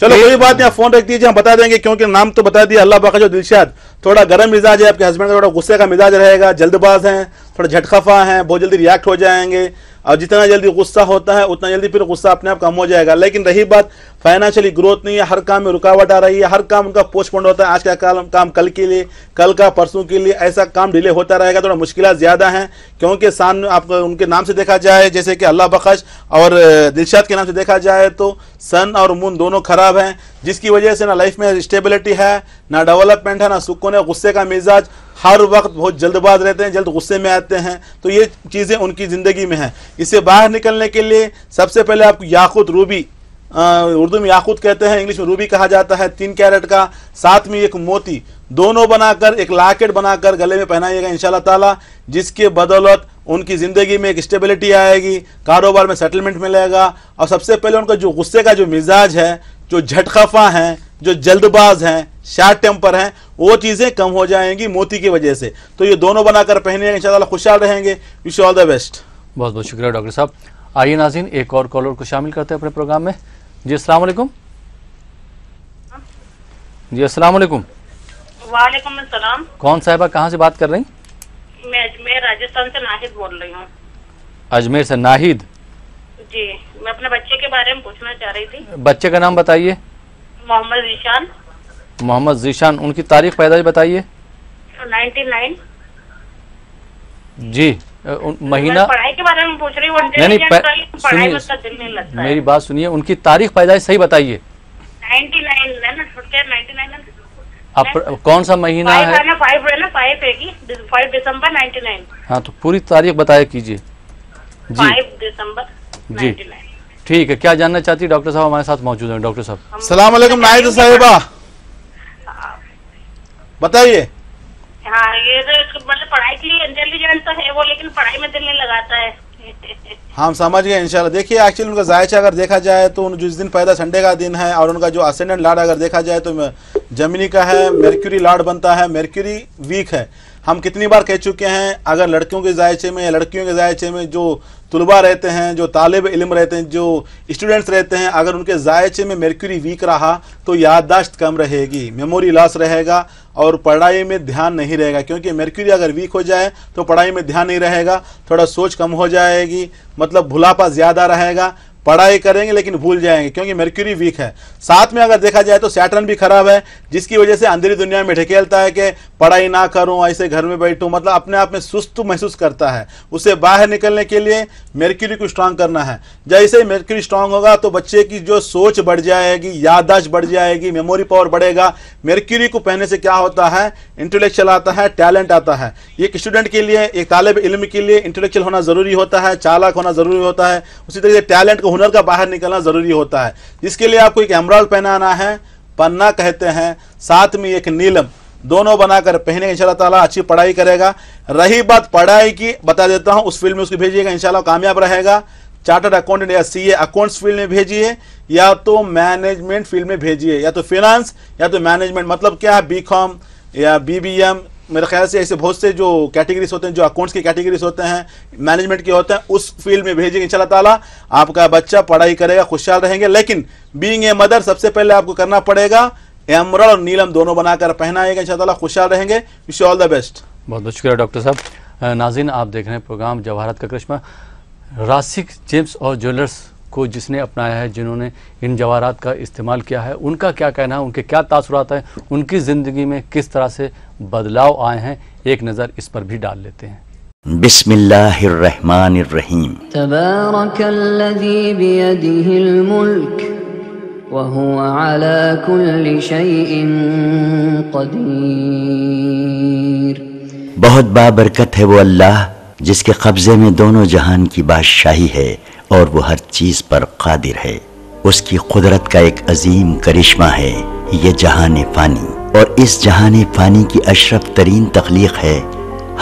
S8: चलो कोई बात नहीं, आप फोन रख दीजिए, हम बता देंगे क्योंकि नाम तो बता दिया अल्लाह बख्श। दिलशाद थोड़ा गर्म मिजाज है आपके हस्बैंड का, थोड़ा गुस्से का मिजाज रहेगा, जल्दबाज हैं, थोड़ा झटखफा हैं, बहुत जल्दी रिएक्ट हो जाएंगे और जितना जल्दी गुस्सा होता है उतना जल्दी फिर गुस्सा अपने आप कम हो जाएगा। लेकिन रही बात फाइनेंशियली ग्रोथ नहीं है, हर काम में रुकावट आ रही है, हर काम उनका पोस्टपोन होता है, आज का काम कल के लिए, कल का परसों के लिए, ऐसा काम डिले होता रहेगा। थोड़ा मुश्किलात ज़्यादा हैं क्योंकि सामने आपको उनके नाम से देखा जाए जैसे कि अल्लाह बख्श और दिलशाद के नाम से देखा जाए तो सन और मून दोनों खराब हैं, जिसकी वजह से ना लाइफ में स्टेबिलिटी है, ना डेवलपमेंट है, ना सुकून है, गुस्से का मिजाज, हर वक्त बहुत जल्दबाज रहते हैं, जल्द गुस्से में आते हैं। तो ये चीज़ें उनकी ज़िंदगी में हैं। इससे बाहर निकलने के लिए सबसे पहले आपको याकूत, रूबी, उर्दू में याकूत कहते हैं, इंग्लिश में रूबी कहा जाता है, 3 कैरेट का, साथ में एक मोती, दोनों बनाकर एक लॉकेट बनाकर गले में पहनाइएगा इंशाल्लाह ताला, जिसके बदौलत उनकी ज़िंदगी में एक स्टेबिलिटी आएगी, कारोबार में सेटलमेंट मिलेगा। और सबसे पहले उनका जो गुस्से का जो मिजाज है, जो झटखफा हैं, जो जल्दबाज हैं, शार्ट टेम्पर हैं, वो चीज़ें कम हो जाएंगी मोती की वजह से। तो ये दोनों बनाकर पहनिएगा इंशाल्लाह खुशहाल रहेंगे। Wish you all the best.
S4: बहुत बहुत शुक्रिया डॉक्टर साहब। आइए नाज़रीन एक और कॉलर को शामिल करते हैं अपने प्रोग्राम में। जी अस्सलाम वालेकुम। जी अस्सलाम वालेकुम।
S11: वालेकुम अस्सलाम।
S4: कौन साहिबा कहाँ से बात कर रही?
S11: मैं अजमेर राजस्थान से नाहिद बोल रही हूँ।
S4: अजमेर से नाहिद
S11: जी, मैं अपने बच्चे के बारे में पूछना चाह रही थी।
S4: बच्चे का नाम बताइए।
S11: मोहम्मद जीशान।
S4: मोहम्मद जीशान। उनकी तारीख पैदाइश बताइए।
S11: 99।
S4: जी महीना।
S11: पढ़ाई के बारे में पूछ रही हूँ।
S4: नहीं
S11: पढ़ाई में उसका दिल नहीं लगता है।
S4: मेरी बात सुनिए, उनकी तारीख पैदाइश सही बताइए।
S11: 99 है ना, 99।
S4: अब कौन सा महीना है?
S11: 5 है ना, 5 दिसंबर 99।
S4: हाँ तो पूरी तारीख बताया कीजिए जी।
S11: 5 दिसंबर 99।
S4: ठीक है। क्या जानना चाहती है? डॉक्टर साहब हमारे साथ मौजूद हैं। डॉक्टर साहब
S8: अस्सलाम वालेकुम नाहिद साहिबा, बताइए।
S11: हाँ ये तो मतलब पढ़ाई के लिए इंटेलिजेंट तो है वो, लेकिन पढ़ाई में दिल नहीं लगाता है।
S8: हम समझ गए इंशाल्लाह। देखिए एक्चुअली उनका जायचा अगर देखा जाए तो जिस दिन पैदा संडे का दिन है और उनका जो असेंडेंट लॉर्ड अगर देखा जाए तो जमिनी का है, मेर्क्यूरी लॉर्ड बनता है, मेर्क्यूरी वीक है। हम कितनी बार कह चुके हैं अगर लड़कियों के जायचे में या लड़कियों के जायचे में जो तुलबा रहते हैं, जो तालिब इल्म रहते हैं, जो स्टूडेंट्स रहते हैं, अगर उनके जायचे में मेर्क्यूरी वीक रहा तो याददाश्त कम रहेगी, मेमोरी लॉस रहेगा और पढ़ाई में ध्यान नहीं रहेगा। क्योंकि मेर्क्यूरी अगर वीक हो जाए तो पढ़ाई में ध्यान नहीं रहेगा, थोड़ा सोच कम हो जाएगी, मतलब भुलापा ज़्यादा रहेगा, पढ़ाई करेंगे लेकिन भूल जाएंगे, क्योंकि मरक्यूरी वीक है। साथ में अगर देखा जाए तो सैटर्न भी खराब है, जिसकी वजह से अंदरी दुनिया में ढकेलता है कि पढ़ाई ना करूं, ऐसे घर में बैठूं, मतलब अपने आप में सुस्त महसूस करता है। उसे बाहर निकलने के लिए मरक्यूरी को स्ट्रांग करना है। जैसे ही मरक्यूरी स्ट्रांग होगा तो बच्चे की जो सोच बढ़ जाएगी, याददाश्त बढ़ जाएगी, मेमोरी पावर बढ़ेगा। मरक्यूरी को पहनने से क्या होता है, इंटेलेक्चुअल आता है, टैलेंट आता है। एक स्टूडेंट के लिए, एक तालिब इल्म के लिए इंटेलेक्चुअल होना जरूरी होता है, चालाक होना जरूरी होता है। उसी तरीके से टैलेंट को, हुनर का बाहर निकलना जरूरी होता है। जिसके लिए आपको एक एमराल्ड पहनाना है, पन्ना कहते हैं, साथ में एक नीलम, दोनों बनाकर पहने इंशाल्लाह ताला अच्छी पढ़ाई करेगा। रही बात पढ़ाई की, बता देता हूं, उस फील्ड में उसको भेजिएगा, इंशाल्लाह कामयाब रहेगा। चार्टर्ड अकाउंटेंट या सीए अकाउंट्स फील्ड में भेजिए, या तो मैनेजमेंट फील्ड में भेजिए, या तो फिनांस या तो मैनेजमेंट। मतलब क्या है, बीकॉम या बीबीएम, मेरे ख्याल से ऐसे बहुत से जो कैटेगरीज होते हैं, जो अकाउंट्स के कैटेगरीज होते हैं, मैनेजमेंट के होते हैं, उस फील्ड में भेजिए। इंशाल्लाह ताला आपका बच्चा पढ़ाई करेगा, खुशहाल रहेंगे। लेकिन बीइंग ए मदर, सबसे पहले आपको करना पड़ेगा एमराल्ड और नीलम दोनों बनाकर पहनाएगा, इंशाल्लाह ताला खुशहाल रहेंगे। Wish you all the best.
S4: बहुत बहुत शुक्रिया डॉक्टर साहब। नाज़रीन, आप देख रहे हैं प्रोग्राम जवाहरात का करिश्मा। राशिक जेम्स और ज्वेलर्स को जिसने अपनाया है, जिन्होंने इन जवाहरात का इस्तेमाल किया है, उनका क्या कहना है, उनके क्या तासुरात हैं, उनकी ज़िंदगी में किस तरह से बदलाव आए हैं, एक नज़र इस पर भी डाल लेते हैं।
S3: बिस्मिल्लाहिर्रहमानिर्रहीम।
S12: तबारकल्लज़ी बियदिहिल मुल्क व हुवा अला कुल्लि शैइन क़दीर।
S3: बहुत बाबरकत है वो अल्लाह जिसके कब्जे में दोनों जहान की बादशाही है और वो हर चीज पर कादिर है। उसकी कुदरत का एक अजीम करिश्मा है ये जहान फानी, और इस जहान फानी की अशरफ तरीन तख्लीक है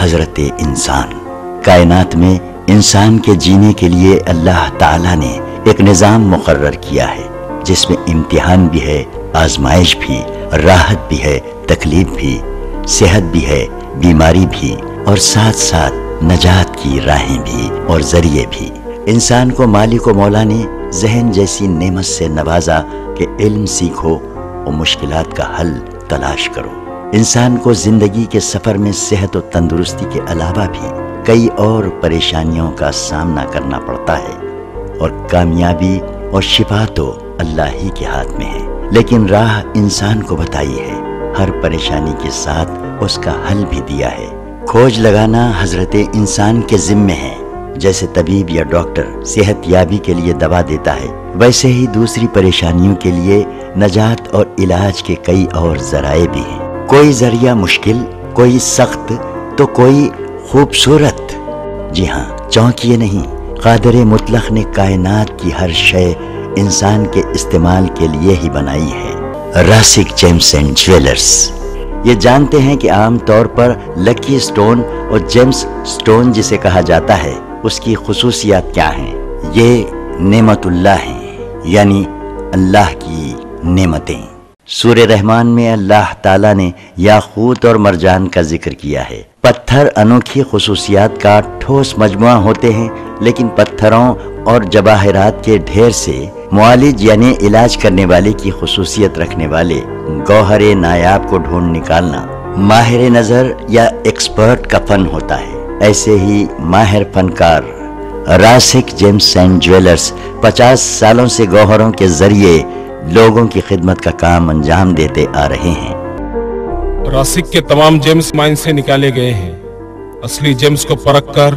S3: हजरत इंसान। कायनात में इंसान के जीने के लिए अल्लाह ताला ने एक निज़ाम मुकर्रर किया है, जिसमें इम्तिहान भी है, आजमाइश भी, राहत भी है, तकलीफ भी, सेहत भी है, बीमारी भी, और साथ साथ नजात की राहें भी और जरिए भी। इंसान को मालिक व मौला ने जहन जैसी नेमत से नवाजा कि इल्म सीखो और मुश्किलात का हल तलाश करो। इंसान को जिंदगी के सफर में सेहत और तंदुरुस्ती के अलावा भी कई और परेशानियों का सामना करना पड़ता है, और कामयाबी और शिफा तो अल्लाह ही के हाथ में है, लेकिन राह इंसान को बताई है। हर परेशानी के साथ उसका हल भी दिया है। खोज लगाना हजरत इंसान के जिम्मे है। जैसे तबीब या डॉक्टर सेहत याबी के लिए दवा देता है, वैसे ही दूसरी परेशानियों के लिए नजात और इलाज के कई और जराए भी हैं। कोई जरिया मुश्किल, कोई सख्त, तो कोई खूबसूरत। जी हाँ, चौंकिए नहीं, कादिर मुतलक ने कायनात की हर शय इंसान के इस्तेमाल के लिए ही बनाई है। राशिक जेम्स एंड ज्वेलर्स। ये जानते हैं कि आम तौर पर लकी स्टोन और जेम्स स्टोन जिसे कहा जाता है, उसकी खुसूसियात क्या हैं? ये नेमतुल्लाह हैं, यानी अल्लाह की नेमतें। सूरह रहमान में अल्लाह ताला ने याकूत और मरजान का जिक्र किया है। पत्थर अनोखी खुसूसियात का ठोस मजमुआ होते हैं, लेकिन पत्थरों और जवाहरात के ढेर से मुआलिज यानी इलाज करने वाले की खुसूसियत रखने वाले गौहरे नायाब को ढूंढ निकालना माहिर नजर या एक्सपर्ट का फन होता है। ऐसे ही माहिर फनकार राशिक जेम्स एंड ज्वेलर्स 50 सालों से गौहरों के जरिए लोगों की खिदमत का काम अंजाम देते आ रहे हैं।
S13: राशिक के तमाम जेम्स माइन से निकाले गए हैं। असली जेम्स को परख कर,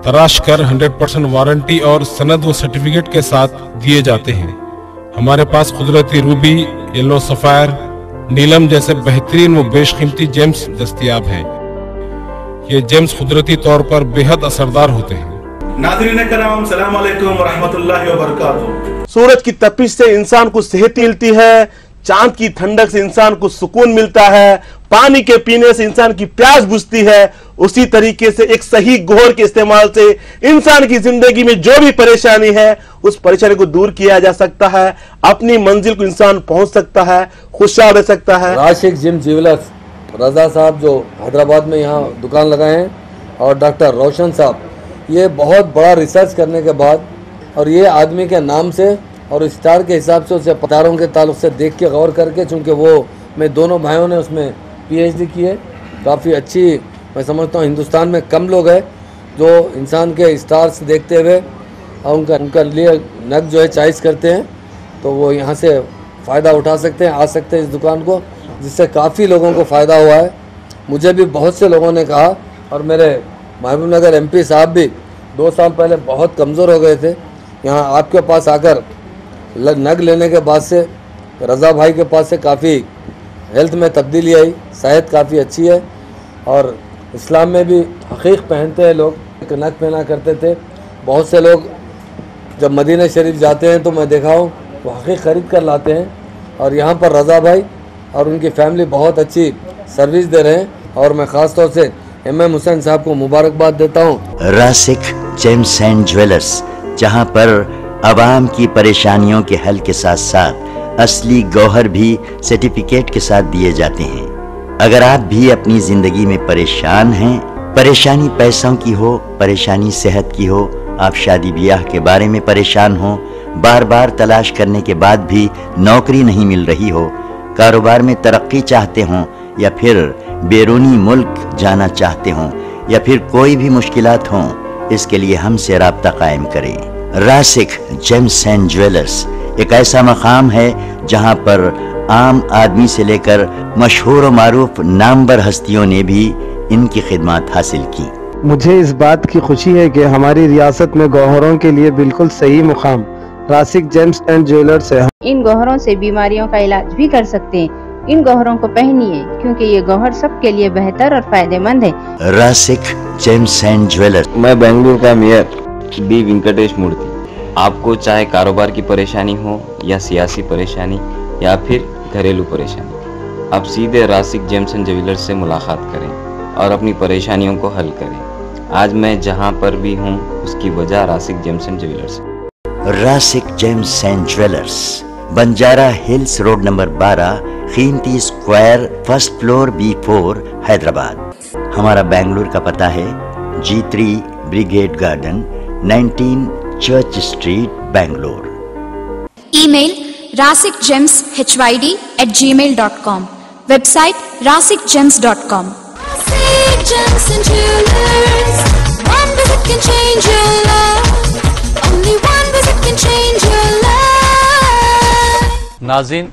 S13: तराश कर 100% वारंटी और सनद व सर्टिफिकेट के साथ दिए जाते हैं। हमारे पास कुदरती रूबी, येलो सफायर, नीलम जैसे बेहतरीन व बेशकीमती जेम्स दस्तयाब हैं। ये जेम्स कुदरती तौर पर बेहद असरदार होते हैं।
S2: नाज़रीन कराम, अस्सलाम वालेकुम व रहमतुल्लाहि व बरकातहू। सूरज की तपिश से इंसान को सेहत मिलती है, चांद की ठंडक से इंसान को सुकून मिलता है, पानी के पीने से इंसान की प्यास बुझती है। उसी तरीके से एक सही गोहर के इस्तेमाल से इंसान की जिंदगी में जो भी परेशानी है, उस परेशानी को दूर किया जा सकता है। अपनी मंजिल को इंसान पहुंच सकता है, खुशहाल रह सकता है।
S14: राशिक जिम ज्वेलर्स रजा साहब जो हैदराबाद में यहाँ दुकान लगाए हैं, और डॉक्टर रोशन साहब, ये बहुत बड़ा रिसर्च करने के बाद और ये आदमी के नाम से और स्टार के हिसाब से उसे पतारों के ताल्लुक से देख के गौर करके, चूँकि वो मैं दोनों भाइयों ने उसमें PhD की है, काफ़ी अच्छी, मैं समझता हूँ हिंदुस्तान में कम लोग हैं जो इंसान के स्टार्स देखते हुए और उनका लिए नग जो है चॉइस करते हैं, तो वो यहाँ से फ़ायदा उठा सकते हैं, आ सकते हैं इस दुकान को, जिससे काफ़ी लोगों को फ़ायदा हुआ है। मुझे भी बहुत से लोगों ने कहा, और मेरे महबूबनगर MP साहब भी 2 साल पहले बहुत कमज़ोर हो गए थे, यहाँ आपके पास आकर नग लेने के बाद से रज़ा भाई के पास से काफ़ी हेल्थ में तब्दीली आई, सेहत काफ़ी अच्छी है। और इस्लाम में भी हकीक पहनते हैं लोग, नग पहना करते थे। बहुत से लोग जब मदीना शरीफ जाते हैं तो मैं देखा हूँ वो हकीक ख़रीद कर लाते हैं, और यहाँ पर रज़ा भाई और उनकी फैमिली बहुत अच्छी सर्विस दे रहे हैं, और मैं ख़ास तौर से MM हुसैन साहब को मुबारकबाद देता हूँ।
S3: रासिक जेम्स एंड ज्वेलर्स, जहाँ पर आवाम की परेशानियों के हल के साथ साथ असली गौहर भी सर्टिफिकेट के साथ दिए जाते हैं। अगर आप भी अपनी जिंदगी में परेशान हैं, परेशानी पैसों की हो, परेशानी सेहत की हो, आप शादी ब्याह के बारे में परेशान हो, बार बार तलाश करने के बाद भी नौकरी नहीं मिल रही हो, कारोबार में तरक्की चाहते हों, या फिर बैरूनी मुल्क जाना चाहते हों, या फिर कोई भी मुश्किलात हों, इसके लिए हमसे राब्ता कायम करें। रासिक जेम्स एंड ज्वेलर्स एक ऐसा मकाम है जहां पर आम आदमी से लेकर मशहूर और मारूफ नामवर हस्तियों ने भी इनकी खिदमत हासिल की।
S15: मुझे इस बात की खुशी है कि हमारी रियासत में गौहरों के लिए बिल्कुल सही मुकाम रासिक जेम्स एंड ज्वेलर्स है।
S16: इन गौहरों से बीमारियों का इलाज भी कर सकते हैं। इन गौहरों को पहनिए, क्योंकि ये गौहर सबके लिए बेहतर और फायदेमंद है।
S3: रासिक जेम्स एंड ज्वेलर्स।
S17: मैं बेंगलुरु का मेयर B वेंकटेश मूर्ति। आपको चाहे कारोबार की परेशानी हो या सियासी परेशानी या फिर घरेलू परेशानी, आप सीधे रासिक जेम्स एंड ज्वेलर्स से मुलाकात करें और अपनी परेशानियों को हल करें। आज मैं जहां पर भी हूं, उसकी वजह Rasik gems and jewellers.
S3: Rasik gems and jewellers, Banjara hills road number 12, कीमती square, first floor B4, Hyderabad. हमारा बेंगलुरु का पता है G3 brigade garden, 19 church street, Bangalore.
S1: Email rasikgemshyd@gmail.com, website rasikgems.com। Rasik Gems and Jewelers, one visit can change your love, only one visit can change your life।
S4: नाज़रीन,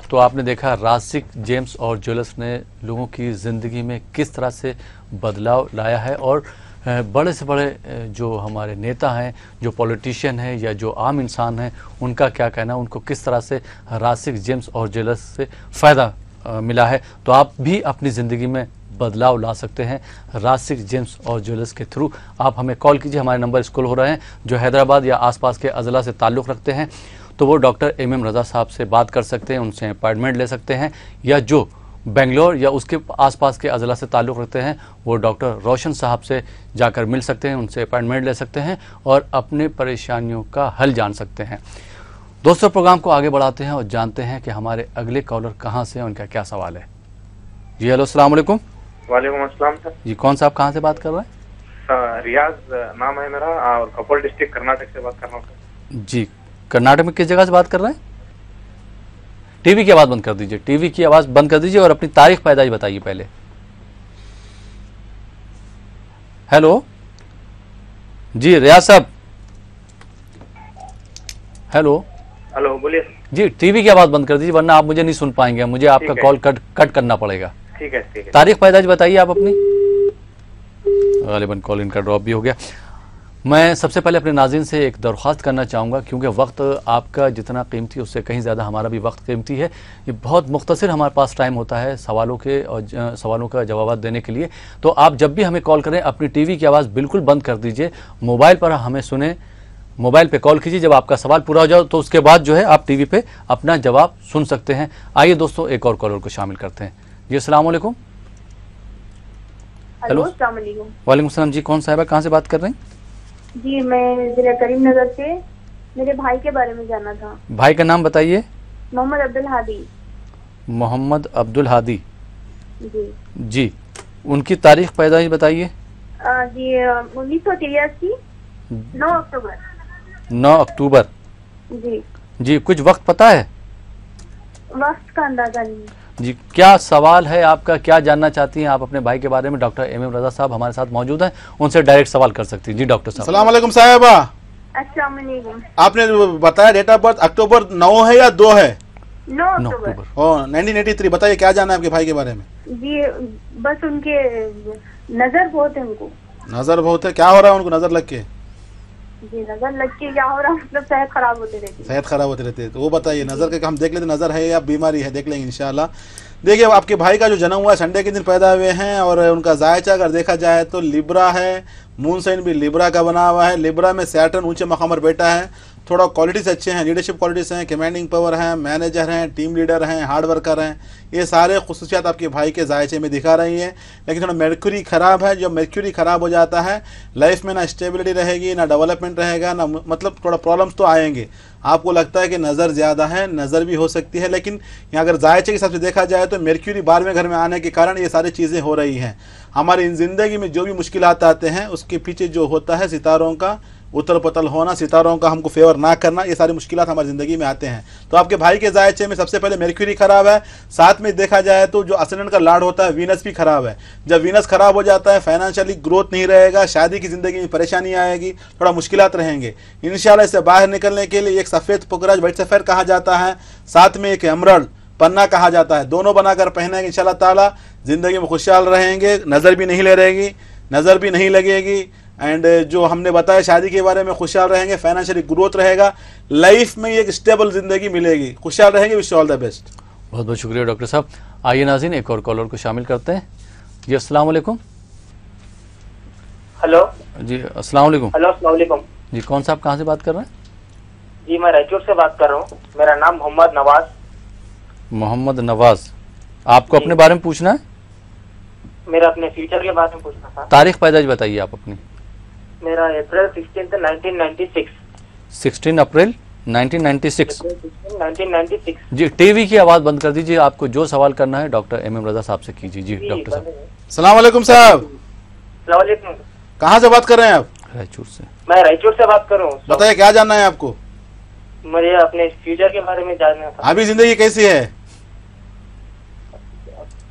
S4: तो आपने देखा रासिक James और jewellers ने लोगों की ज़िंदगी में किस तरह से बदलाव लाया है, और बड़े से बड़े जो हमारे नेता हैं, जो पॉलिटिशियन हैं या जो आम इंसान हैं, उनका क्या कहना है, उनको किस तरह से रासिक जेम्स और ज्वेलर्स से फ़ायदा मिला है। तो आप भी अपनी ज़िंदगी में बदलाव ला सकते हैं रासिक जेम्स और ज्वेलर्स के थ्रू। आप हमें कॉल कीजिए, हमारे नंबर स्क्रॉल हो रहे हैं। जो हैदराबाद या आसपास के अज़ला से ताल्लुक़ रखते हैं तो वो डॉक्टर MM रज़ा साहब से बात कर सकते हैं, उनसे अपॉइंटमेंट ले सकते हैं, या जो बेंगलोर या उसके आसपास के अज़ला से ताल्लुक़ रखते हैं वो डॉक्टर रोशन साहब से जाकर मिल सकते हैं, उनसे अपॉइंटमेंट ले सकते हैं और अपने परेशानियों का हल जान सकते हैं। दोस्तों, प्रोग्राम को आगे बढ़ाते हैं और जानते हैं कि हमारे अगले कॉलर कहाँ से हैं, उनका क्या सवाल है। जी हेलो, अस्सलाम वालेकुम।
S18: वालेकुम अस्सलाम सर।
S4: जी, कौन साहब कहाँ से बात कर रहे हैं?
S18: रियाज नाम है मेरा, और कपल डिस्ट्रिक्ट कर्नाटक से बात कर रहा हूँ सर।
S4: जी, कर्नाटक में किस जगह से बात कर रहे हैं? टीवी की आवाज़ बंद कर दीजिए, टीवी की आवाज़ बंद कर दीजिए और अपनी तारीख पैदाइश बताइए पहले। हेलो जी, रियाज साहब। हेलो
S18: हेलो, बोलिए
S4: जी। टीवी की आवाज़ बंद कर दीजिए, वरना आप मुझे नहीं सुन पाएंगे, मुझे आपका कॉल कट करना पड़ेगा।
S18: ठीक है, ठीक है।
S4: तारीख पैदाइश बताइए आप अपनी। गालिबन कॉल इनका ड्रॉप भी हो गया। मैं सबसे पहले अपने नाज़रीन से एक दरख्वास्त करना चाहूँगा, क्योंकि वक्त आपका जितना कीमती उससे कहीं ज़्यादा हमारा भी वक्त कीमती है। ये बहुत मुख्तसर हमारे पास टाइम होता है सवालों के और सवालों का जवाब देने के लिए। तो आप जब भी हमें कॉल करें अपनी टीवी की आवाज़ बिल्कुल बंद कर दीजिए, मोबाइल पर हमें सुने, मोबाइल पे कॉल कीजिए। जब आपका सवाल पूरा हो जाए तो उसके बाद जो है आप टीवी पे अपना जवाब सुन सकते हैं। आइए दोस्तों, एक और कॉलर को शामिल करते हैं। जी अस्सलाम वालेकुम।
S7: हेलो, अस्सलाम वालेकुम।
S4: वालेकुम सलाम। जी, कौन साहिबा कहाँ से बात कर रहे हैं?
S7: जी, मैं जिला करीमनगर से, मेरे भाई के बारे में जानना था।
S4: भाई का नाम बताइए।
S7: मोहम्मद अब्दुल हादी।
S4: मोहम्मद अब्दुल हादी
S7: जी।
S4: जी, उनकी तारीख पैदाइश बताइए।
S7: जी 1983, 9 अक्टूबर।
S4: 9 अक्टूबर।
S7: जी
S4: जी, कुछ वक्त पता है?
S7: वक्त का अंदाजा नहीं।
S4: जी, क्या सवाल है आपका, क्या जानना चाहती हैं आप अपने भाई के बारे में? डॉक्टर MM रज़ा साहब हमारे साथ मौजूद हैं, उनसे डायरेक्ट सवाल कर सकती हैं। जी डॉक्टर साहब।
S8: अस्सलाम वालेकुम साहिबा।
S19: अस्सलाम वालेकुम।
S8: आपने बताया डेट ऑफ बर्थ अक्टूबर 9 है या 2 है?
S19: 9 अक्टूबर।
S8: 1983। बताइए क्या जाना है आपके भाई के बारे में?
S19: जी बस उनके नजर बहुत है उनको।
S8: नजर बहुत है, क्या हो रहा है उनको नजर लग के?
S19: जी नजर लग के क्या हो रहा है, मतलब सेहत खराब होती रहती है।
S8: सेहत खराब होती रहती है, तो वो बताइए नजर के हम देख लेते नजर है या बीमारी है, देख लेंगे इंशाल्लाह। देखिए आपके भाई का जो जन्म हुआ संडे के दिन पैदा हुए हैं और उनका जायचा अगर देखा जाए तो लिब्रा है, मून साइन भी लिब्रा का बना हुआ है। लिब्रा में सैटर्न ऊंचे मकाम पर बैठा है, थोड़ा क्वालिटीज अच्छे हैं, लीडरशिप क्वालिटीज हैं, कमांडिंग पावर है, मैनेजर हैं, टीम लीडर हैं, हार्ड वर्कर हैं, ये सारे खुसूसियात आपके भाई के जायचे में दिखा रही हैं। लेकिन थोड़ा मर्क्यूरी खराब है, जब मर्क्यूरी खराब हो जाता है लाइफ में ना स्टेबिलिटी रहेगी, ना डेवलपमेंट रहेगा, ना मतलब थोड़ा प्रॉब्लम्स तो आएंगे। आपको लगता है कि नज़र ज़्यादा है, नज़र भी हो सकती है, लेकिन यहाँ अगर जायचे के हिसाब से देखा जाए तो मर्क्यूरी 12वें घर में आने के कारण ये सारी चीज़ें हो रही हैं। हमारी ज़िंदगी में जो भी मुश्किलात आते हैं उसके पीछे जो होता है सितारों का उतल पतल होना, सितारों का हमको फेवर ना करना, ये सारी मुश्किलात हमारी ज़िंदगी में आते हैं। तो आपके भाई के जायचे में सबसे पहले मर्क्यूरी खराब है, साथ में देखा जाए तो जो असेंडेंट का लॉर्ड होता है वीनस भी खराब है। जब वीनस खराब हो जाता है फाइनेंशियली ग्रोथ नहीं रहेगा, शादी की ज़िंदगी में परेशानी आएगी, थोड़ा मुश्किलात रहेंगे। इंशाल्लाह इससे बाहर निकलने के लिए एक सफ़ेद पुकराज वाइट सफ़ेद कहा जाता है, साथ में एक एमरल्ड पन्ना कहा जाता है, दोनों बनाकर पहनेंगे इंशाल्लाह ताला ज़िंदगी में खुशहाल रहेंगे, नज़र भी नहीं रहेगी, नज़र भी नहीं लगेगी। एंड जो हमने बताया शादी के बारे में खुशहाल रहेंगे, फाइनेंशियली ग्रोथ रहेगा, लाइफ में एक स्टेबल ज़िंदगी मिलेगी, खुशहाल रहेंगे। Wish all the best.
S4: बहुत बहुत शुक्रिया डॉक्टर साहब। आइए नाज़रीन एक और कॉलर को शामिल करते हैं। जी अस्सलाम वालेकुम।
S20: हेलो
S4: जी अस्सलाम वालेकुम।
S20: हेलो अस्सलाम वालेकुम।
S4: जी कौन साहब कहाँ से बात कर रहे हैं?
S20: जी मैं रायचूर से बात कर रहा हूँ, मेरा नाम मोहम्मद नवाज।
S4: मोहम्मद नवाज, आपको अपने बारे में पूछना है?
S20: मेरा अपने फ्यूचर के बारे में पूछना था।
S4: तारीख पैदाइश बताइए आप अपनी।
S20: मेरा अप्रैल 16 1996।
S4: 16 अप्रैल 1996।
S20: 1996।
S4: जी टीवी की आवाज़ बंद कर दीजिए, आपको जो सवाल करना है डॉक्टर एम रजा साहब से कीजिए। जी डॉक्टर साहब।
S8: अस्सलाम वालेकुम साहब।
S20: अस्सलाम वालेकुम।
S8: कहाँ से बात कर रहे हैं आप?
S4: रायचूर से।
S20: मैं रायचूर से बात कर रहा हूँ।
S8: बताइए क्या जानना है आपको?
S20: मुझे अपने फ्यूचर के बारे में जानना था।
S8: अभी जिंदगी कैसी है?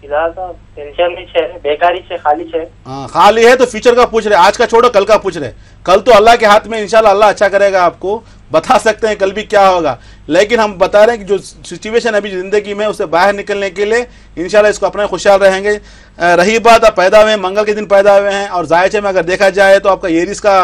S20: फिलहाल तो टेंशन में है, बेकारी से, खाली है।
S8: हाँ खाली है तो फ्यूचर का पूछ रहे, आज का छोड़ो कल का पूछ रहे। कल तो अल्लाह के हाथ में, इंशाल्लाह अल्लाह अच्छा करेगा, आपको बता सकते हैं कल भी क्या होगा, लेकिन हम बता रहे हैं कि जो सिचुएशन अभी जिंदगी में उससे बाहर निकलने के लिए इंशाल्लाह इसको अपना खुशहाल रहेंगे। रही बात आप पैदा हुए हैं मंगल के दिन पैदा हुए हैं और जायचे में अगर देखा जाए तो आपका एरिस का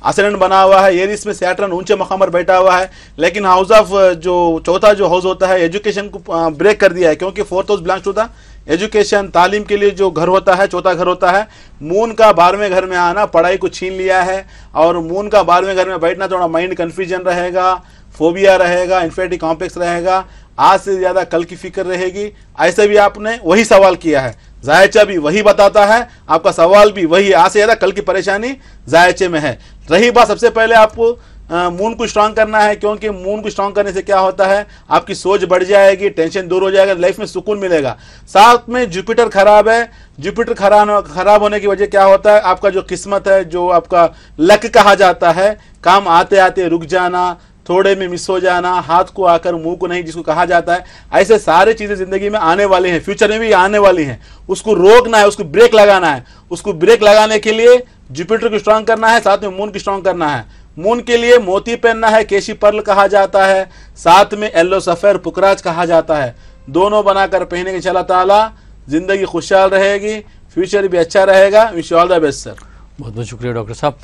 S8: असेंडेंट बना हुआ है, एरिस में सैटर्न ऊंचे मकाम पर बैठा हुआ है, लेकिन हाउस ऑफ जो चौथा जो हाउस होता है एजुकेशन को ब्रेक कर दिया है, क्योंकि fourth house belongs to the education, तालीम के लिए जो घर होता है चौथा घर होता है। मून का 12वें घर में आना पढ़ाई को छीन लिया है, और मून का 12वें घर में बैठना थोड़ा माइंड कन्फ्यूजन रहेगा, फोबिया रहेगा, इन्फेरिटी कॉम्प्लेक्स रहेगा, आज से ज़्यादा कल की फिक्र रहेगी। ऐसे भी आपने वही सवाल किया है, जायचा भी वही बताता है, आपका सवाल भी वही, आज से ज़्यादा कल की परेशानी जायचे में है। रही बात, सबसे पहले आपको मून को स्ट्रांग करना है, क्योंकि मून को स्ट्रांग करने से क्या होता है आपकी सोच बढ़ जाएगी, टेंशन दूर हो जाएगा, लाइफ में सुकून मिलेगा। साथ में जुपिटर खराब है, जुपिटर खराब होने की वजह क्या होता है, आपका जो किस्मत है, जो आपका लक कहा जाता है, काम आते आते रुक जाना, थोड़े में मिस हो जाना, हाथ को आकर मुंह को नहीं जिसको कहा जाता है, ऐसे सारे चीजें जिंदगी में आने वाली हैं, फ्यूचर में भी आने वाली हैं। उसको रोकना है, उसको ब्रेक लगाना है। उसको ब्रेक लगाने के लिए जुपिटर को स्ट्रांग करना है, साथ में मून को स्ट्रांग करना है। मून के लिए मोती पहनना है, केशी पर्ल कहा जाता है, साथ में येलो सफेर पुकराज कहा जाता है। दोनों बनाकर पहने के इंशाल्लाह ताला जिंदगी खुशहाल रहेगी, फ्यूचर भी अच्छा रहेगा। Wish all the best sir.
S4: बहुत बहुत शुक्रिया डॉक्टर साहब।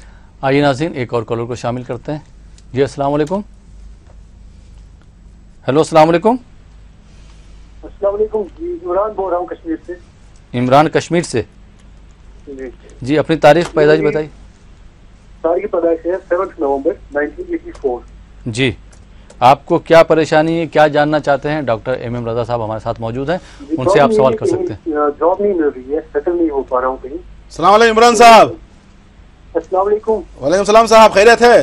S4: आइए नाज़रीन एक और कॉलर को शामिल करते हैं। जी अस्सलाम वालेकुम। हेलो अस्सलाम वालेकुम।
S21: अस्सलाम वालेकुम। इमरान बोल रहा हूँ कश्मीर से।
S4: इमरान कश्मीर से। जी अपनी तारीख पैदाइश बताइए।
S21: तारीख पैदाइश है 7 नवंबर 1984।
S4: जी आपको क्या परेशानी है, क्या जानना चाहते हैं? डॉक्टर एम रजा साहब हमारे साथ मौजूद हैं, उनसे आप सवाल कर सकते हैं।
S21: जॉब नहीं मिल रही है, सेटल नहीं हो पा रहा हूँ कहीं।
S8: अस्सलाम वालेकुम इमरान साहब।
S21: अस्सलाम वालेकुम।
S8: वालेकुम सलाम साहब, खैरियत है?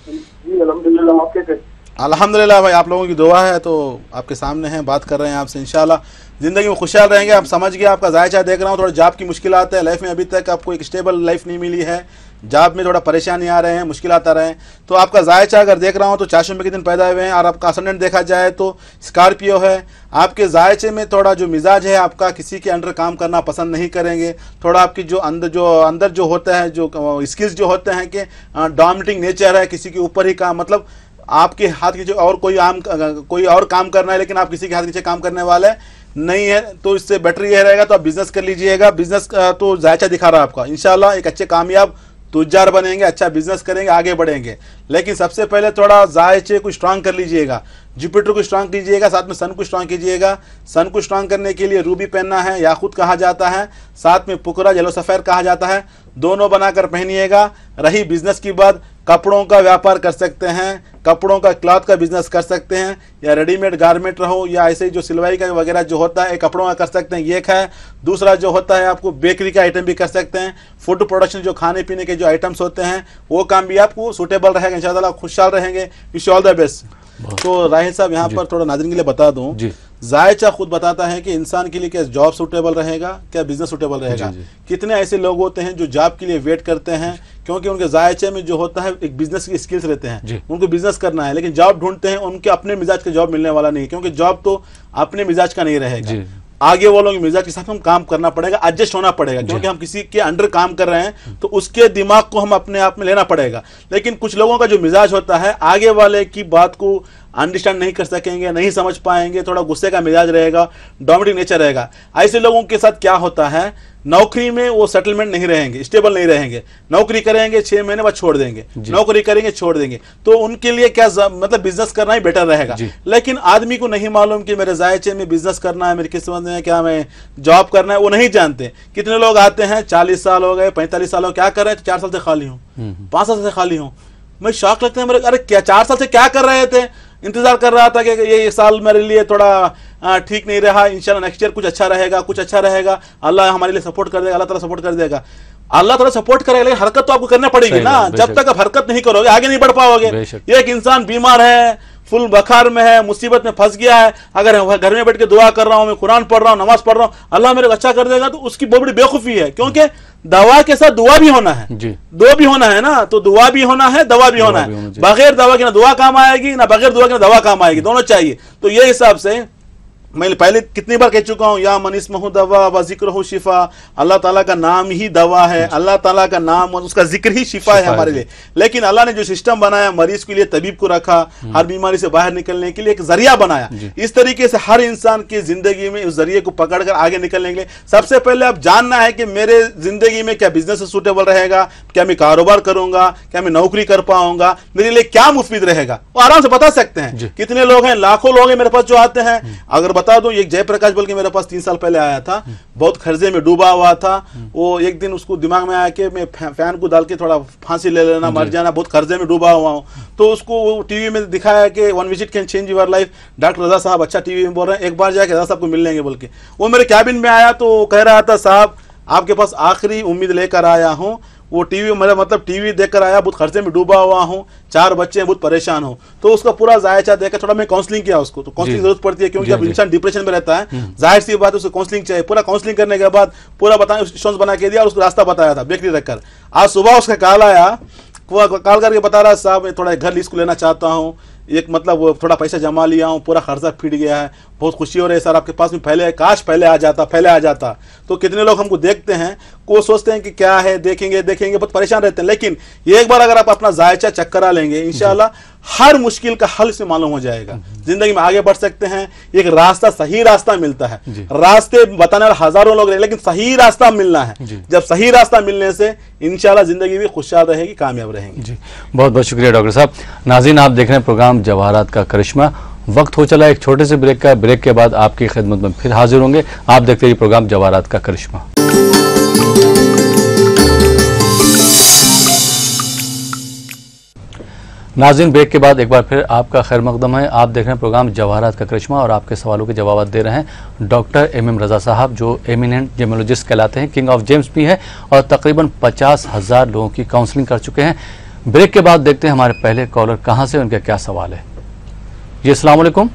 S21: जी अल्हम्दुलिल्लाह, आप कैसे?
S8: अल्हम्दुलिल्लाह भाई, आप लोगों की दुआ है तो आपके सामने हैं, बात कर रहे हैं आपसे। इंशाल्लाह ज़िंदगी में खुशहाल रहेंगे। आप समझ गए, आपका जायचा देख रहा हूँ, थोड़ा जॉब की मुश्किल आते हैं लाइफ में, अभी तक आपको एक स्टेबल लाइफ नहीं मिली है, जॉब में थोड़ा परेशानी आ रहे हैं, मुश्किल आ रहे हैं, तो आपका जायचा अगर देख रहा हूँ तो 4 के दिन पैदा हुए हैं और आपका असेंडेंट देखा जाए तो स्कॉर्पियो है। आपके जायचे में थोड़ा जो मिजाज है आपका, किसी के अंडर काम करना पसंद नहीं करेंगे। थोड़ा आपकी जो अंदर जो होता है, जो स्किल्स जो होते हैं कि डोमिनेटिंग नेचर है, किसी के ऊपर ही काम, मतलब आपके हाथ के जो और कोई और काम करना है लेकिन आप किसी के हाथ नीचे काम करने वाले नहीं है, तो इससे बेटर ये रहेगा तो आप बिजनेस कर लीजिएगा। बिजनेस तो जायचा दिखा रहा है आपका, इंशाल्लाह एक अच्छे कामयाब तुजार बनेंगे, अच्छा बिजनेस करेंगे, आगे बढ़ेंगे। लेकिन सबसे पहले थोड़ा जायचे को स्ट्रांग कर लीजिएगा, जुपिटर को स्ट्रांग कीजिएगा, साथ में सन को स्ट्रांग कीजिएगा। सन को स्ट्रांग करने के लिए रूबी पहनना है, याकूत कहा जाता है, साथ में पुकरा येलो सफेद कहा जाता है, दोनों बनाकर पहनिएगा। रही बिजनेस की बात, कपड़ों का व्यापार कर सकते हैं, कपड़ों का क्लॉथ का बिजनेस कर सकते हैं, या रेडीमेड गारमेंट रहो या ऐसे ही जो सिलवाई का वगैरह जो होता है कपड़ों का कर सकते हैं, ये एक है। दूसरा जो होता है आपको बेकरी का आइटम भी कर सकते हैं, फूड प्रोडक्शन जो खाने पीने के जो आइटम्स होते हैं वो काम भी आपको सूटेबल रहेगा, इंशाल्लाह खुशहाल रहेंगे। Wish all the best. तो राहिल साहब यहाँ पर थोड़ा नाज़रीन के लिए बता दूं, जायचा खुद बताता है कि इंसान के लिए क्या जॉब सूटेबल रहेगा, क्या बिजनेस सूटेबल रहेगा। कितने ऐसे लोग होते हैं जो जॉब के लिए वेट करते हैं क्योंकि उनके जायचे में जो होता है एक बिजनेस की स्किल्स रहते हैं, उनको बिजनेस करना है, लेकिन जॉब ढूंढते हैं, उनके अपने मिजाज का जॉब मिलने वाला नहीं, क्योंकि जॉब तो अपने मिजाज का नहीं रहेगा, आगे वालों के मिजाज के साथ हम काम करना पड़ेगा, एडजस्ट होना पड़ेगा, क्योंकि हम किसी के अंडर काम कर रहे हैं तो उसके दिमाग को हम अपने आप में लेना पड़ेगा। लेकिन कुछ लोगों का जो मिजाज होता है आगे वाले की बात को अंडरस्टैंड नहीं कर सकेंगे, नहीं समझ पाएंगे, थोड़ा गुस्से का मिजाज रहेगा, डोमिनेटिंग नेचर रहेगा। ऐसे लोगों के साथ क्या होता है, नौकरी में वो सेटलमेंट नहीं रहेंगे, स्टेबल नहीं रहेंगे, नौकरी करेंगे 6 महीने बाद छोड़ देंगे, नौकरी करेंगे छोड़ देंगे, तो उनके लिए क्या मतलब बिजनेस करना ही बेटर रहेगा। लेकिन आदमी को नहीं मालूम कि मेरे जायचे में बिजनेस करना है, मेरी किस्मत में क्या मैं जॉब करना है, वो नहीं जानते। कितने लोग आते हैं 40 साल हो गए, 45 साल हो, क्या कर रहे हैं, 4 साल से खाली हूँ, 5 साल से खाली हूँ। मैं शौक लगता है मेरे, अरे क्या 4 साल से क्या कर रहे थे, इंतजार कर रहा था कि ये साल मेरे लिए थोड़ा ठीक नहीं रहा, इंशाल्लाह नेक्स्ट ईयर कुछ अच्छा रहेगा, कुछ अच्छा रहेगा, अल्लाह हमारे लिए सपोर्ट कर देगा, अल्लाह ताला सपोर्ट कर देगा, अल्लाह ताला सपोर्ट करेगा, लेकिन हरकत तो आपको करना पड़ेगी ना। जब तक आप हरकत नहीं करोगे आगे नहीं बढ़ पाओगे। ये एक इंसान बीमार है, फुल बखार में है, मुसीबत में फंस गया है, अगर घर में बैठ के दुआ कर रहा हूँ, मैं कुरान पढ़ रहा हूँ, नमाज पढ़ रहा हूँ, अल्लाह मेरे को अच्छा कर देगा, तो उसकी बहुत बड़ी बेवकूफी है, क्योंकि दवा के साथ दुआ भी होना है, दो भी होना है ना, तो दुआ भी होना है, दवा भी होना है। बगैर दवा के ना दुआ काम आएगी, ना बगैर दुआ के ना दवा काम आएगी, दोनों चाहिए। तो ये हिसाब से मैं पहले कितनी बार कह चुका हूँ, या मन इस्महु दवा व जिक्रुहु शिफा, अल्लाह ताला का नाम ही दवा है, अल्लाह ताला का नाम और उसका जिक्र ही शिफा है हमारे लिए। लेकिन अल्लाह ने जो सिस्टम बनाया, मरीज के लिए तबीब को रखा, हर बीमारी से बाहर निकलने के लिए एक जरिया बनाया। इस तरीके से हर इंसान की जिंदगी में उस जरिए को पकड़कर आगे निकलने के लिए सबसे पहले आप जानना है कि मेरे जिंदगी में क्या बिजनेस सूटेबल रहेगा, क्या मैं कारोबार करूंगा, क्या मैं नौकरी कर पाऊंगा, मेरे लिए क्या मुफीद रहेगा, वो आराम से बता सकते हैं। कितने लोग हैं, लाखों लोग हैं मेरे पास जो आते हैं। अगर बता दूं, एक जयप्रकाश बल्कि मेरे पास 3 साल पहले आया था, बहुत खर्चे में डूबा हुआ था। वो एक दिन उसको दिमाग में आया कि मैं फैन को डाल के थोड़ा फांसी ले लेना, मर जाना, बहुत खर्चे में डूबा हुआ हूँ। तो उसको टीवी में दिखाया कि 1 visit can change your life. Doctor Raza साहब अच्छा टीवी में बोल रहे हैं, एक बार जाके रजा साहब को मिल लेंगे बोल के। वो मेरे कैबिन में आया तो कह रहा था, साहब आपके पास आखिरी उम्मीद लेकर आया हूँ। वो टीवी मेरा मतलब टीवी देखकर आया, बहुत खर्चे में डूबा हुआ हूँ, 4 बच्चे हैं, बहुत परेशान हूँ। तो उसका पूरा जायचा देखकर थोड़ा मैं काउंसलिंग किया उसको। तो काउंसलिंग जरूरत पड़ती है, क्योंकि जब इंसान डिप्रेशन में रहता है, जाहिर सी बात है उसको काउंसलिंग चाहिए। पूरा काउंसलिंग करने के बाद पूरा बताया, स्टोन्स बना के दिया और उसको रास्ता बताया था बेकरी रखकर। आज सुबह उसका कॉल आया, कॉल करके बता रहा, साहब मैं थोड़ा घर लीज को लेना चाहता हूँ, एक मतलब वो थोड़ा पैसा जमा लिया हूँ, पूरा खर्चा फिट गया है, बहुत खुशी हो रही है सर आपके पास में, पहले काश पहले आ जाता। तो कितने लोग हमको देखते हैं को सोचते हैं कि क्या है, देखेंगे बहुत परेशान रहते हैं। लेकिन एक बार अगर आप अपना जायचा चेक करा लेंगे, इंशाल्लाह हर मुश्किल का हल से मालूम हो जाएगा, जिंदगी में आगे बढ़ सकते हैं। एक रास्ता, सही रास्ता मिलता है। रास्ते बताने वाले हजारों लोग, लेकिन सही रास्ता मिलना है। जब सही रास्ता मिलने से इंशाल्लाह जिंदगी भी खुशहाल रहेगी, कामयाब रहेंगी।
S4: जी बहुत बहुत शुक्रिया डॉक्टर साहब। नाज़रीन आप देख रहे हैं प्रोग्राम जवाहरात का करिश्मा। वक्त हो चला एक छोटे से ब्रेक का। ब्रेक के बाद आपकी खिदमत में फिर हाजिर होंगे। आप देखते रहिए प्रोग्राम जवाहरात का करिश्मा। नाज़रीन ब्रेक के बाद एक बार फिर आपका खैर मकदम है। आप देख रहे हैं प्रोग्राम जवाहरात का करिश्मा और आपके सवालों के जवाब दे रहे हैं डॉक्टर MM रजा साहब, जो एमिनेंट जेमोलॉजिस्ट कहलाते हैं, किंग ऑफ जेम्स भी हैं और तकरीबन 50,000 लोगों की काउंसलिंग कर चुके हैं। ब्रेक के बाद देखते हैं हमारे पहले कॉलर कहाँ से, उनका क्या सवाल है। जी अस्सलाम वालेकुम।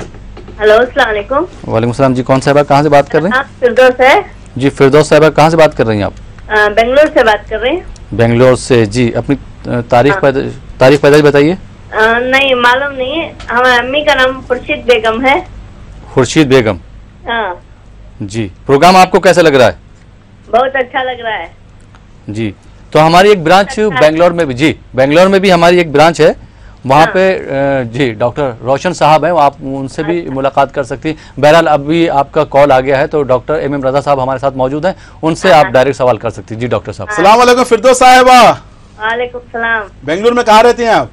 S5: हेलो अस्सलाम वालेकुम।
S4: वालेकुम सलाम। जी कौन साहिबा कहाँ से बात कर रहे हैं?
S5: फिरदौस है
S4: जी। फिरदौस साहिबा कहाँ से बात कर रही हैं आप?
S5: बेंगलोर से बात कर रहे हैं।
S4: बेंगलोर से जी। अपनी तारीख पैदाइश बताइए।
S5: नहीं मालूम नहीं है। हमारी अम्मी का नाम खुर्शीद बेगम है।
S4: खुर्शीद बेगम।
S5: हाँ
S4: जी। प्रोग्राम आपको कैसा लग रहा है?
S5: बहुत अच्छा लग रहा है
S4: जी। तो हमारी एक ब्रांच बेंगलोर में भी जी, बेंगलोर में भी हमारी एक ब्रांच है, वहाँ पे जी डॉक्टर रोशन साहब हैं, आप उनसे भी मुलाकात कर सकती हैं। बहरहाल अभी आपका कॉल आ गया है तो डॉक्टर एम रजा साहब हमारे साथ मौजूद हैं, उनसे आप डायरेक्ट सवाल कर सकती हैं। जी डॉक्टर साहब।
S8: अस्सलाम वालेकुम फिरदौस साहिबा।
S5: वालेकुम सलाम।
S8: बेंगलुरु में कहाँ रहती हैं आप?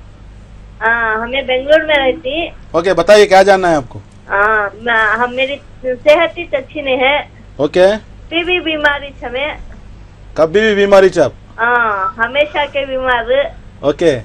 S5: हमें बेंगलोर में रहती।
S8: ओके, बताइए क्या जानना है आपको?
S5: हम मेरी सेहत ही अच्छी नहीं है।
S8: ओके।
S5: भी बीमारी हमें
S8: कभी भी बीमारी चप?
S5: हमेशा के बीमार।
S8: ओके।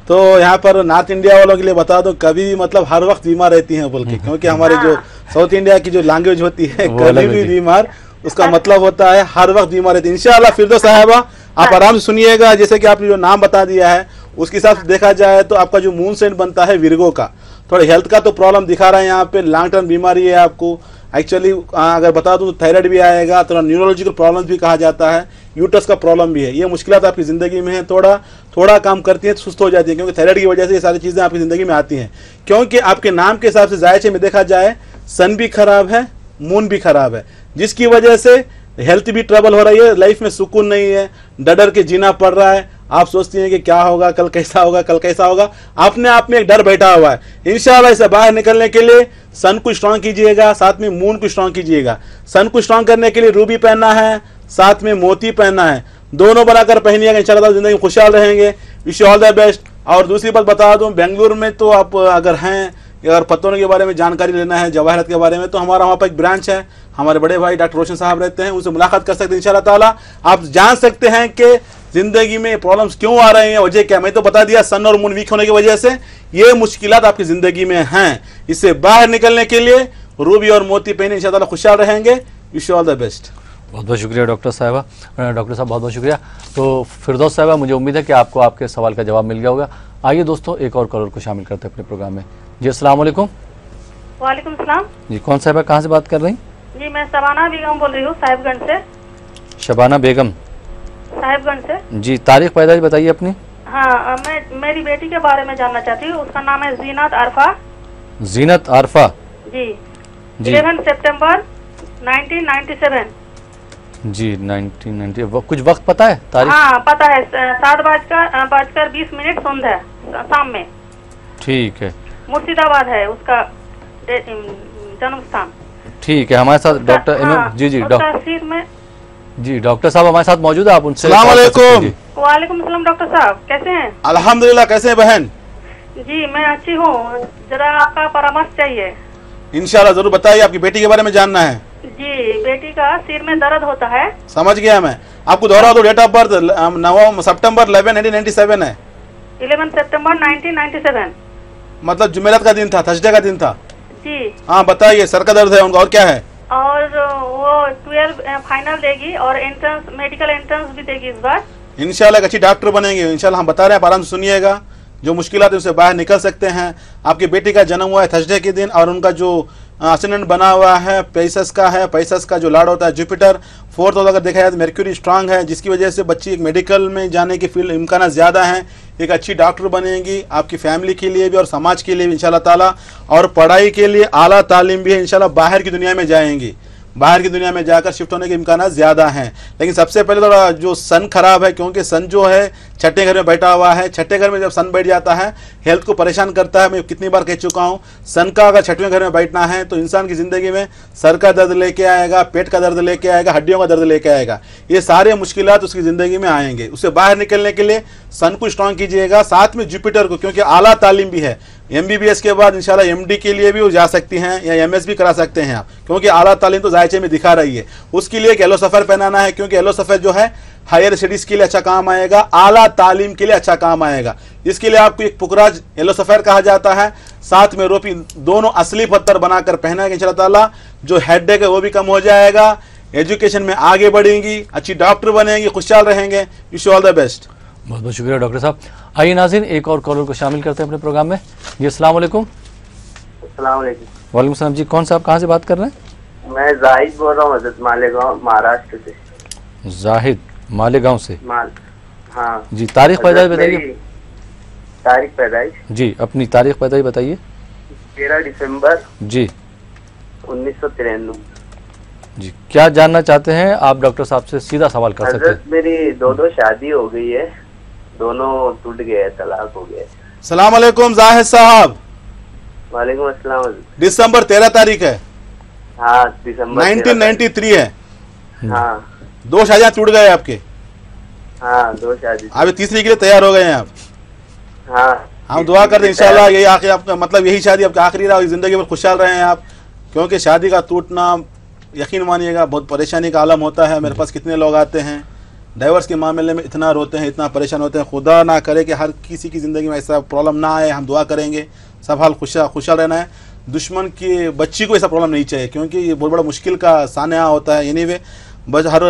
S8: तो यहाँ पर नॉर्थ इंडिया वालों के लिए बता दो, कभी भी मतलब हर वक्त बीमार रहती हैं बोल के, क्योंकि हमारे जो साउथ इंडिया की जो लैंग्वेज होती है कभी भी बीमार, उसका मतलब होता है हर वक्त बीमार रहती है। इंशाल्लाह फिरदौस साहिबा आप आराम से सुनिएगा। जैसे कि आपने जो नाम बता दिया है उसके हिसाब से देखा जाए तो आपका जो मून साइन बनता है विर्गो का, थोड़ा हेल्थ का तो प्रॉब्लम दिखा रहा है यहाँ पे, लॉन्ग टर्म बीमारी है आपको। एक्चुअली अगर बता दूं तो थायराइड भी आएगा, थोड़ा न्यूरोलॉजिकल प्रॉब्लम भी कहा जाता है, यूट्रस का प्रॉब्लम भी है। ये मुश्किलात आपकी ज़िंदगी में है, थोड़ा काम करती है तो सुस्त हो जाती है, क्योंकि थायराइड की वजह से ये सारी चीज़ें आपकी ज़िंदगी में आती हैं। क्योंकि आपके नाम के हिसाब से जायचे में देखा जाए सन भी खराब है, मून भी खराब है, जिसकी वजह से हेल्थ भी ट्रबल हो रही है, लाइफ में सुकून नहीं है, डर के जीना पड़ रहा है। आप सोचती हैं कि क्या होगा, कल कैसा होगा, कल कैसा होगा, अपने आप में एक डर बैठा हुआ है। इंशाल्लाह इसे बाहर निकलने के लिए सन को स्ट्रांग कीजिएगा, साथ में मून को स्ट्रांग कीजिएगा। सन को स्ट्रांग करने के लिए रूबी पहनना है, साथ में मोती पहनना है, दोनों बनाकर पहनिएगा, इंशाल्लाह जिंदगी में खुशहाल रहेंगे। Wish you all the best. और दूसरी बात बता दूं, बेंगलुरु में तो आप अगर हैं, अगर पत्तों के बारे में जानकारी लेना है, जवाहरत के बारे में, तो हमारा वहाँ पर एक ब्रांच है, हमारे बड़े भाई डॉक्टर रोशन साहब रहते हैं, उनसे मुलाकात कर सकते हैं इंशाल्लाह ताला। आप जान सकते हैं कि जिंदगी में प्रॉब्लम्स क्यों आ रहे हैं, वजह क्या। मैं तो बता दिया, सन और मून वीक होने की वजह से ये मुश्किलात आपकी जिंदगी में हैं। इससे बाहर निकलने के लिए रूबी और मोती पहने, इंशाल्लाह ताला खुशहाल रहेंगे। Wish you all the best.
S4: बहुत बहुत शुक्रिया डॉक्टर साहबा। डॉक्टर साहब बहुत बहुत शुक्रिया। तो फिरदौस साहबा, मुझे उम्मीद है कि आपको आपके सवाल का जवाब मिल गया होगा। आइए दोस्तों, एक और कॉलर को शामिल करते हैं अपने प्रोग्राम में। जी अस्सलाम वालेकुम।
S6: वालेकुम सलाम।
S4: जी कौन साहबा, कहाँ से बात कर रही?
S6: जी मैं शबाना बेगम बोल रही हूँ, साहिबगंज से।
S4: शबाना बेगम,
S6: साहिबगंज से जी।
S4: तारीख पैदाइश बताइए अपनी।
S6: हाँ, मैं मेरी बेटी के बारे में जानना चाहती हूँ। उसका नाम है जीनत आरफा।
S4: जीनत आरफा
S6: जी। 11 सितंबर 1997।
S4: जी 1990। कुछ वक्त पता है तारीख?
S6: हाँ पता है, 7:20 संध्या शाम में।
S4: ठीक है।
S6: मुर्शिदाबाद है उसका जन्म स्थान।
S4: ठीक है, हमारे साथ डॉक्टर जी
S6: सिर में
S4: जी डॉक्टर साहब हमारे साथ मौजूद है, आप उनसे।
S6: वालेकुम सलाम। डॉक्टर साहब कैसे हैं?
S8: अल्हम्दुलिल्लाह। कैसे हैं बहन?
S6: जी मैं अच्छी हूँ, जरा आपका परामर्श चाहिए।
S8: इंशाल्लाह जरूर बताइए, आपकी बेटी के बारे में जानना है।
S6: जी बेटी का सिर में दर्द होता है।
S8: समझ गया मैं। आपको दोहरा दो, डेट ऑफ बर्थ 9 सितंबर 11 1997 है।
S6: 11 सितंबर 1997
S8: मतलब जुमेरात का दिन था, थर्सडे का दिन था
S6: जी।
S8: हाँ बताइए, सर का दर्द है उनका, और क्या है?
S6: और वो 12 फाइनल देगी और एंट्रेंस, मेडिकल एंट्रेंस भी देगी इस बार।
S8: इंशाल्लाह एक अच्छी डॉक्टर बनेंगे इंशाल्लाह। हम बता रहे हैं, आराम से सुनिएगा, जो मुश्किलात है उससे बाहर निकल सकते हैं। आपकी बेटी का जन्म हुआ है थर्सडे के दिन, और उनका जो असेंडेंट बना हुआ है पैसस का है। पैसस का जो लॉर्ड होता है जुपिटर। 4th अगर देखा जाए तो मेर्क्यूरी स्ट्रांग है, जिसकी वजह से बच्ची एक मेडिकल में जाने की फील्ड इम्कान ज़्यादा है। एक अच्छी डॉक्टर बनेगी, आपकी फैमिली के लिए भी और समाज के लिए भी इंशाल्लाह ताला। और पढ़ाई के लिए आला तालीम भी है इंशाल्लाह, बाहर की दुनिया में जाएंगी, बाहर की दुनिया में जाकर शिफ्ट होने के इम्कान ज़्यादा हैं। लेकिन सबसे पहले थोड़ा जो सन खराब है, क्योंकि सन जो है छठे घर में बैठा हुआ है। छठे घर में जब सन बैठ जाता है हेल्थ को परेशान करता है। मैं कितनी बार कह चुका हूँ, सन का अगर छठवें घर में बैठना है तो इंसान की ज़िंदगी में सर का दर्द लेके आएगा, पेट का दर्द लेके आएगा, हड्डियों का दर्द लेके आएगा। ये सारे मुश्किलात उसकी ज़िंदगी में आएंगे। उससे बाहर निकलने के लिए सन को स्ट्रांग कीजिएगा, साथ में जुपिटर को, क्योंकि आला तालीम भी है। MBBS के बाद इंशाल्लाह MD के लिए भी वो जा सकती हैं, या MS भी करा सकते हैं आप, क्योंकि आला तालीम तो जायचे में दिखा रही है। उसके लिए एक येलो सफ़र पहनाना है, क्योंकि येलो सफ़र जो है हायर स्टडीज़ के लिए अच्छा काम आएगा, आला तालीम के लिए अच्छा काम आएगा। इसके लिए आपको एक पुकराज येलो सफ़र कहा जाता है, साथ में रोपी, दोनों असली पत्थर बनाकर पहनाएंगे इंशाल्लाह ताला। जो हेडेक है वो भी कम हो जाएगा, एजुकेशन में आगे बढ़ेंगी, अच्छी डॉक्टर बनेंगी, खुशहाल रहेंगे। Wish you all the best.
S4: बहुत बहुत शुक्रिया डॉक्टर साहब। आइए नाज़रीन, एक और कॉलर को शामिल करते हैं अपने प्रोग्राम में। जी अस्सलाम वालेकुम। वालेकुम सलाम। जी कौन साहब, कहाँ से बात कर रहे हैं?
S22: मैं जाहिद बोल रहा हूँ, हजरत मालेगांव महाराष्ट्र से।
S4: जाहिद मालेगांव से।
S20: हाँ
S4: जी, तारीख पैदाइश बताइए।
S20: तारीख पैदाइश
S4: जी, अपनी तारीख पैदाइश बताइए।
S20: 13 दिसंबर
S4: जी
S20: 1993।
S4: जी, क्या जानना चाहते हैं आप? डॉक्टर साहब से सीधा सवाल कर सकते हैं।
S20: मेरी दो शादी हो गई है, दोनों टूट गए, तलाक हो गए।
S8: सलाम अलैकुम जाहिद साहब।
S20: वालेकुम अस्सलाम।
S8: दिसंबर 13 तारीख है।
S20: हाँ, दिसंबर
S8: 1993 है।
S20: हाँ,
S8: 2 शादियां टूट गए आपके।
S20: हाँ, 2 शादी।
S8: अभी तीसरी के लिए तैयार हो गए हैं आप।
S20: हाँ,
S8: हम दुआ करते हैं इंशाल्लाह यही आखिरी आपका मतलब यही शादी आपकी आखिरी रहा, जिंदगी में खुशहाल रहे हैं आप, क्योंकि शादी का टूटना यकीन मानिएगा बहुत परेशानी का आलम होता है। मेरे पास कितने लोग आते हैं डाइवर्स के मामले में, इतना रोते हैं, इतना परेशान होते हैं। खुदा ना करे कि हर किसी की ज़िंदगी में ऐसा प्रॉब्लम ना आए। हम दुआ करेंगे सब हाल खुशहाल रहना है। दुश्मन की बच्ची को ऐसा प्रॉब्लम नहीं चाहिए, क्योंकि ये बहुत बड़ा मुश्किल का सामना होता है। एनीवे बस हर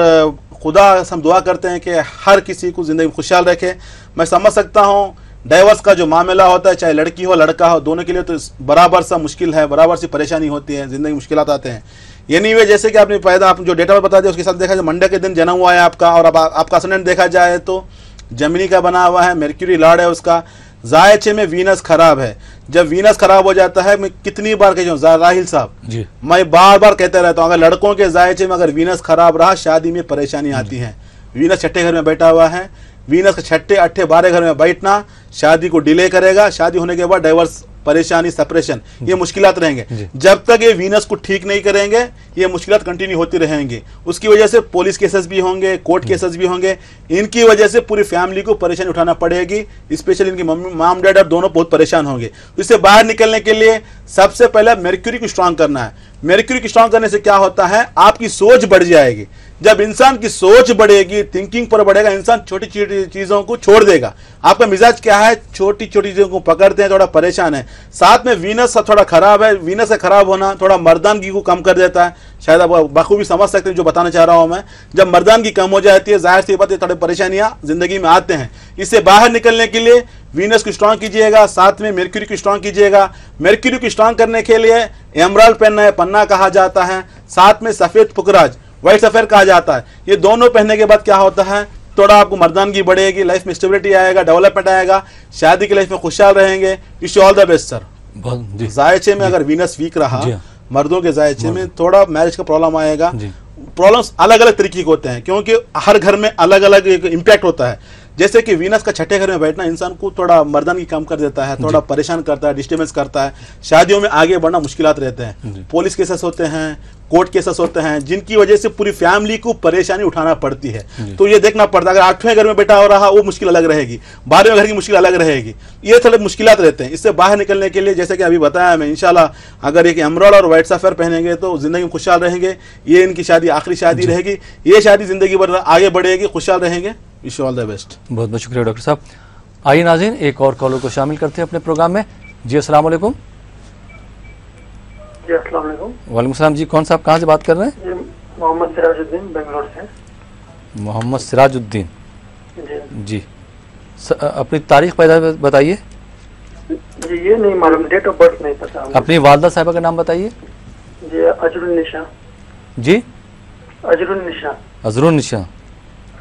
S8: खुदा हम दुआ करते हैं कि हर किसी को ज़िंदगी में खुशहाल रखे। मैं समझ सकता हूँ डाइवर्स का जो मामला होता है, चाहे लड़की हो लड़का हो, दोनों के लिए तो बराबर सा मुश्किल है, बराबर सी परेशानी होती है, ज़िंदगी में मुश्किलात आते हैं। एनीवे जैसे कि आपने पैदा आप जो डेटा बता दिया उसके साथ देखा जाए मंडे के दिन जन्म हुआ है आपका, और अब आपका असेंडेंट देखा जाए तो जमिनी का बना हुआ है, मेर्क्यूरी लॉर्ड है उसका। जायचे में वीनस खराब है। जब वीनस खराब हो जाता है, मैं कितनी बार कह जाऊँ राहिल साहब
S4: जी,
S8: मैं बार बार कहते रहता हूँ, अगर लड़कों के जायचे में अगर वीनस खराब रहा शादी में परेशानी आती है। वीनस छठे घर में बैठा हुआ है, वीनस के छठे 8 12 घर में बैठना शादी को डिले करेगा। शादी होने के बाद डाइवर्स, परेशानी, सेपरेशन, ये मुश्किलात रहेंगे। जब तक ये वीनस को ठीक नहीं करेंगे ये मुश्किलात कंटिन्यू होती रहेंगी। उसकी वजह से पुलिस केसेस भी होंगे, कोर्ट केसेस भी होंगे। इनकी वजह से पूरी फैमिली को परेशानी उठाना पड़ेगी, स्पेशली इनकी मम्मी माम डैड दोनों बहुत परेशान होंगे। इससे बाहर निकलने के लिए सबसे पहले मेर्क्यूरी को स्ट्रांग करना है। मेर्क्यूरी को स्ट्रांग करने से क्या होता है, आपकी सोच बढ़ जाएगी। जब इंसान की सोच बढ़ेगी, थिंकिंग पर बढ़ेगा, इंसान छोटी छोटी चीजों को छोड़ देगा। आपका मिजाज क्या है, छोटी छोटी चीजों को पकड़ते हैं, थोड़ा परेशान है। साथ में वीनस थोड़ा खराब है, वीनस से खराब होना थोड़ा मर्दानगी को कम कर देता है। शायद आप बखूबी समझ सकते हैं जो बताना चाह रहा हूं मैं। जब मर्दानगी कम हो जाती है, जाहिर सी बात है थोड़ी परेशानियां जिंदगी में आते हैं। इससे बाहर निकलने के लिए वीनस को स्ट्रांग कीजिएगा, साथ में मेर्क्यूरी को स्ट्रांग कीजिएगा। मेर्क्यूरी को स्ट्रांग करने के लिए एमराल्ड पहनना है, पन्ना कहा जाता है, साथ में सफेद पुकराज, व्हाइट सफेद कहा जाता है। ये दोनों पहनने के बाद क्या होता है, थोड़ा आपको मर्दानगी बढ़ेगी, लाइफ में स्टेबिलिटी आएगा, डेवलपमेंट आएगा, शादी की लाइफ में खुशहाल रहेंगे। Wish all the best sir. जायचे में अगर वीनस वीक रहा, मर्दों के जायचे में थोड़ा मैरिज का प्रॉब्लम आएगा। प्रॉब्लम्स अलग अलग तरीके के होते हैं, क्योंकि हर घर में अलग अलग इम्पैक्ट होता है। जैसे कि वीनस का छठे घर में बैठना इंसान को थोड़ा मर्दानगी कम कर देता है, थोड़ा परेशान करता है, डिस्टर्बेंस करता है। शादियों में आगे बढ़ना मुश्किलात रहते हैं, पुलिस केसेस होते हैं, कोर्ट केसेस होते हैं, जिनकी वजह से पूरी फैमिली को परेशानी उठाना पड़ती है। तो ये देखना पड़ता है, अगर 8वें घर में बैठा हो रहा वो मुश्किल अलग रहेगी, 12वें घर की मुश्किल अलग रहेगी। ये थोड़े मुश्किलात रहते हैं। इससे बाहर निकलने के लिए जैसे कि अभी बताया मैं, इंशाल्लाह अगर एक एमराल्ड और व्हाइट सफेर पहनेंगे तो जिंदगी में खुशहाल रहेंगे। ये इनकी शादी आखिरी शादी रहेगी, ये शादी जिंदगी भर आगे बढ़ेगी, खुशहाल रहेंगे। Wish all the best.
S4: बहुत बहुत शुक्रिया डॉक्टर साहब। आइए नाज़रीन, एक और कॉलर को शामिल करते हैं अपने प्रोग्राम में। जी अस्सलाम वालेकुम।
S21: जी अस्सलाम वालेकुम।
S4: वालेकुम सलाम जी, कौन साहब कहाँ से बात कर रहे हैं?
S21: मोहम्मद सिराजुद्दीन बेंगलोर से।
S4: मोहम्मद सिराजुद्दीन
S21: जी
S4: अपनी तारीख पैदा बताइए।
S21: जी ये नहीं मालूम, डेट ऑफ बर्थ नहीं पता।
S4: अपनी वालदा साहिबा का नाम बताइए।
S21: जी अजरुन्निशा।
S4: जी
S21: अजरुन्निशा।
S4: अजरुन्निशा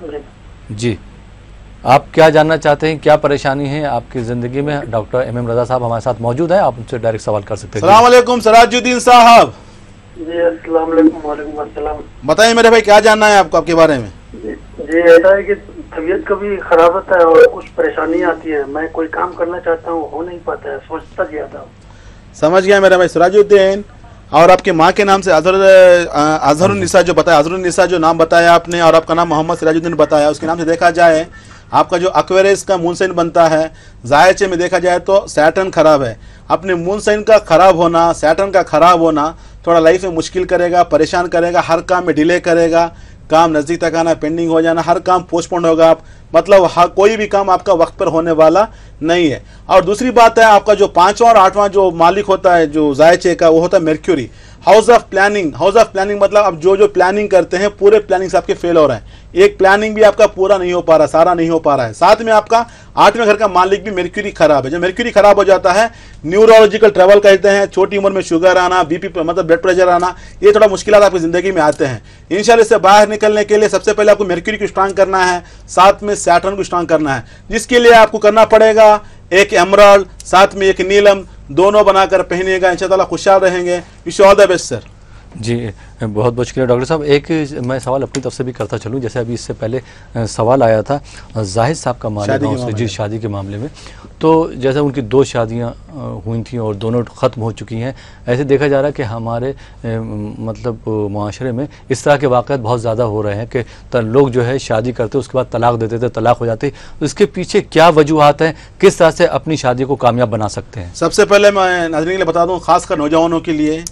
S21: जी
S4: जी। आप क्या जानना चाहते हैं, क्या परेशानी है आपकी ज़िंदगी में? डॉक्टर एम रजा साहब हमारे साथ मौजूद हैं, आप उनसे डायरेक्ट सवाल कर सकते हैं।
S8: अस्सलाम वालेकुम सिराजुद्दीन साहब।
S21: जी अस्सलाम वालेकुम। वालेकुम अस्सलाम।
S8: बताइए मेरे भाई, क्या जानना है आपको आपके बारे में?
S21: जी ऐसा है कि तबीयत कभी खराब होता है और कुछ परेशानी आती है। मैं कोई काम करना चाहता हूँ, हो नहीं पाता है, सोचता ज्यादा हूँ।
S8: समझ गया मेरा भाई सिराजुद्दीन। और आपके माँ के नाम से अजहरुन्निसा जो बताया, अजहरुन्निसा जो नाम बताया आपने, और आपका नाम मोहम्मद सिराजुद्दीन बताया, उसके नाम से देखा जाए आपका जो एक्वेरियस का मून साइन बनता है, जायचे में देखा जाए तो सैटर्न खराब है। अपने मून साइन का खराब होना, सैटर्न का खराब होना थोड़ा लाइफ में मुश्किल करेगा, परेशान करेगा, हर काम में डिले करेगा, काम नज़दीक तक आना, पेंडिंग हो जाना, हर काम पोस्टपोन होगा। आप मतलब कोई भी काम आपका वक्त पर होने वाला नहीं है। और दूसरी बात है, आपका जो 5वां और 8वां जो मालिक होता है जो जायचे का, वो होता है मेर्क्यूरी। हाउस ऑफ प्लानिंग मतलब अब जो प्लानिंग करते हैं पूरे प्लानिंग से आपके फेल हो रहे हैं। एक प्लानिंग भी आपका पूरा नहीं हो पा रहा, सारा नहीं हो पा रहा है। साथ में आपका 8वें घर का मालिक भी मेर्क्यूरी खराब है। जब मेर्क्यूरी खराब हो जाता है न्यूरोलॉजिकल ट्रबल कहते हैं, छोटी उम्र में शुगर आना, बीपी मतलब ब्लड प्रेशर आना, ये थोड़ा मुश्किलात आपकी जिंदगी में आते हैं। इंशाल्लाह इससे बाहर निकलने के लिए सबसे पहले आपको मेर्क्यूरी को स्ट्रांग करना है, साथ में सैटर्न को स्ट्रांग करना है, जिसके लिए आपको करना पड़ेगा एक एमराल्ड साथ में एक नीलम दोनों बनाकर पहनिएगा, इंशाल्लाह खुशहाल रहेंगे। Wish all the best sir.
S4: जी बहुत बहुत शुक्रिया डॉक्टर साहब। एक मैं सवाल अपनी तरफ से भी करता चलूँ, जैसे अभी इससे पहले सवाल आया था जाहिद साहब का मामला से, जी शादी के मामले में, तो जैसे उनकी 2 शादियाँ हुई थी और दोनों ख़त्म हो चुकी हैं। ऐसे देखा जा रहा है कि हमारे मतलब माशरे में इस तरह के वाक़यात बहुत ज़्यादा हो रहे हैं कि लोग जो है शादी करते उसके बाद तलाक देते थे, तलाक हो जाती। तो इसके पीछे क्या वजूहात हैं, किस तरह से अपनी शादी को कामयाब बना सकते हैं?
S8: सबसे पहले मैं नाज़रीन के लिए बता दूँ, खासकर नौजवानों के लिए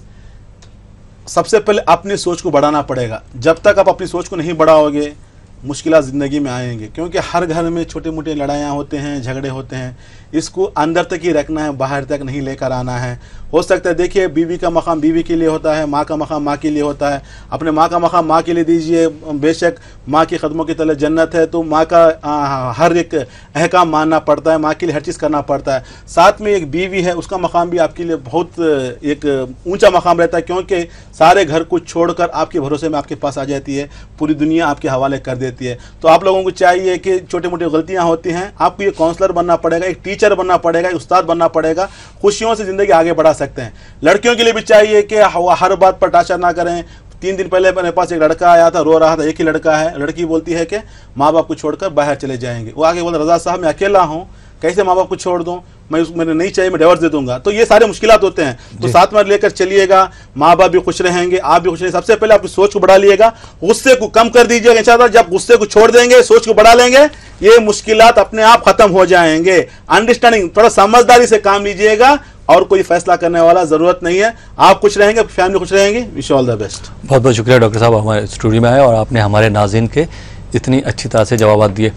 S8: सबसे पहले अपनी सोच को बढ़ाना पड़ेगा। जब तक आप अपनी सोच को नहीं बढ़ाओगे मुश्किलात ज़िंदगी में आएंगे, क्योंकि हर घर में छोटे मोटे लड़ाइयाँ होते हैं, झगड़े होते हैं। इसको अंदर तक ही रखना है, बाहर तक नहीं लेकर आना है। हो सकता है देखिए बीवी का मकाम बीवी के लिए होता है, माँ का मकाम माँ के लिए होता है। अपने माँ का मकाम माँ के लिए दीजिए, बेशक माँ के कदमों की तले जन्नत है, तो माँ का हर एक अहकाम मानना पड़ता है, माँ के लिए हर चीज़ करना पड़ता है। साथ में एक बीवी है, उसका मकाम भी आपके लिए बहुत एक ऊंचा मकाम रहता है, क्योंकि सारे घर को छोड़कर आपके भरोसे में आपके पास आ जाती है, पूरी दुनिया आपके हवाले कर देती है। तो आप लोगों को चाहिए कि छोटी मोटी गलतियाँ होती हैं, आपको ये काउंसलर बनना पड़ेगा, एक टीचर बनना पड़ेगा, एक उस्ताद बनना पड़ेगा, खुशियों से ज़िंदगी आगे बढ़ा सकते हैं। लड़कियों के लिए भी चाहिए कि हर बात पर टार्चर ना करें। 3 दिन पहले मेरे पास एक लड़का आया था, रो रहा था, एक ही लड़का है। लड़की बोलती है कि माँ बाप को छोड़कर बाहर चले जाएंगे। वो आगे बोला रज़ा साहब मैं अकेला हूँ, कैसे माँ बाप को छोड़ दूँ, मैंने नहीं चाहिए, मैं डिवोर्स दे दूंगा। तो ये सारे मुश्किलात होते हैं, तो साथ में लेकर चलिएगा, माँ बाप भी खुश रहेंगे, आप भी खुश रहेंगे। सबसे पहले आपकी सोच को बढ़ा लिएगा, गुस्से को कम कर दीजिएगा। इंशाअल्लाह जब गुस्से को छोड़ देंगे, सोच को बढ़ा लेंगे, ये मुश्किलात अपने आप खत्म हो जाएंगे। अंडरस्टैंडिंग, थोड़ा समझदारी से काम लीजिएगा, और कोई फैसला करने वाला जरूरत नहीं है। आप खुश रहेंगे, फैमिली खुश रहेंगी। Wish all the best.
S4: बहुत बहुत शुक्रिया डॉक्टर साहब, हमारे स्टूडियो में आए और आपने हमारे नाज़रीन के इतनी अच्छी तरह से जवाब दिए।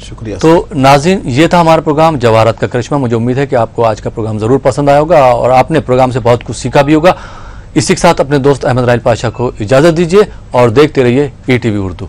S8: शुक्रिया।
S4: तो नाज़रीन, ये था हमारा प्रोग्राम जवाहरात का करिश्मा। मुझे उम्मीद है कि आपको आज का प्रोग्राम ज़रूर पसंद आया होगा और आपने प्रोग्राम से बहुत कुछ सीखा भी होगा। इसी के साथ अपने दोस्त अहमद राइल पाशा को इजाज़त दीजिए और देखते रहिए ETV उर्दू।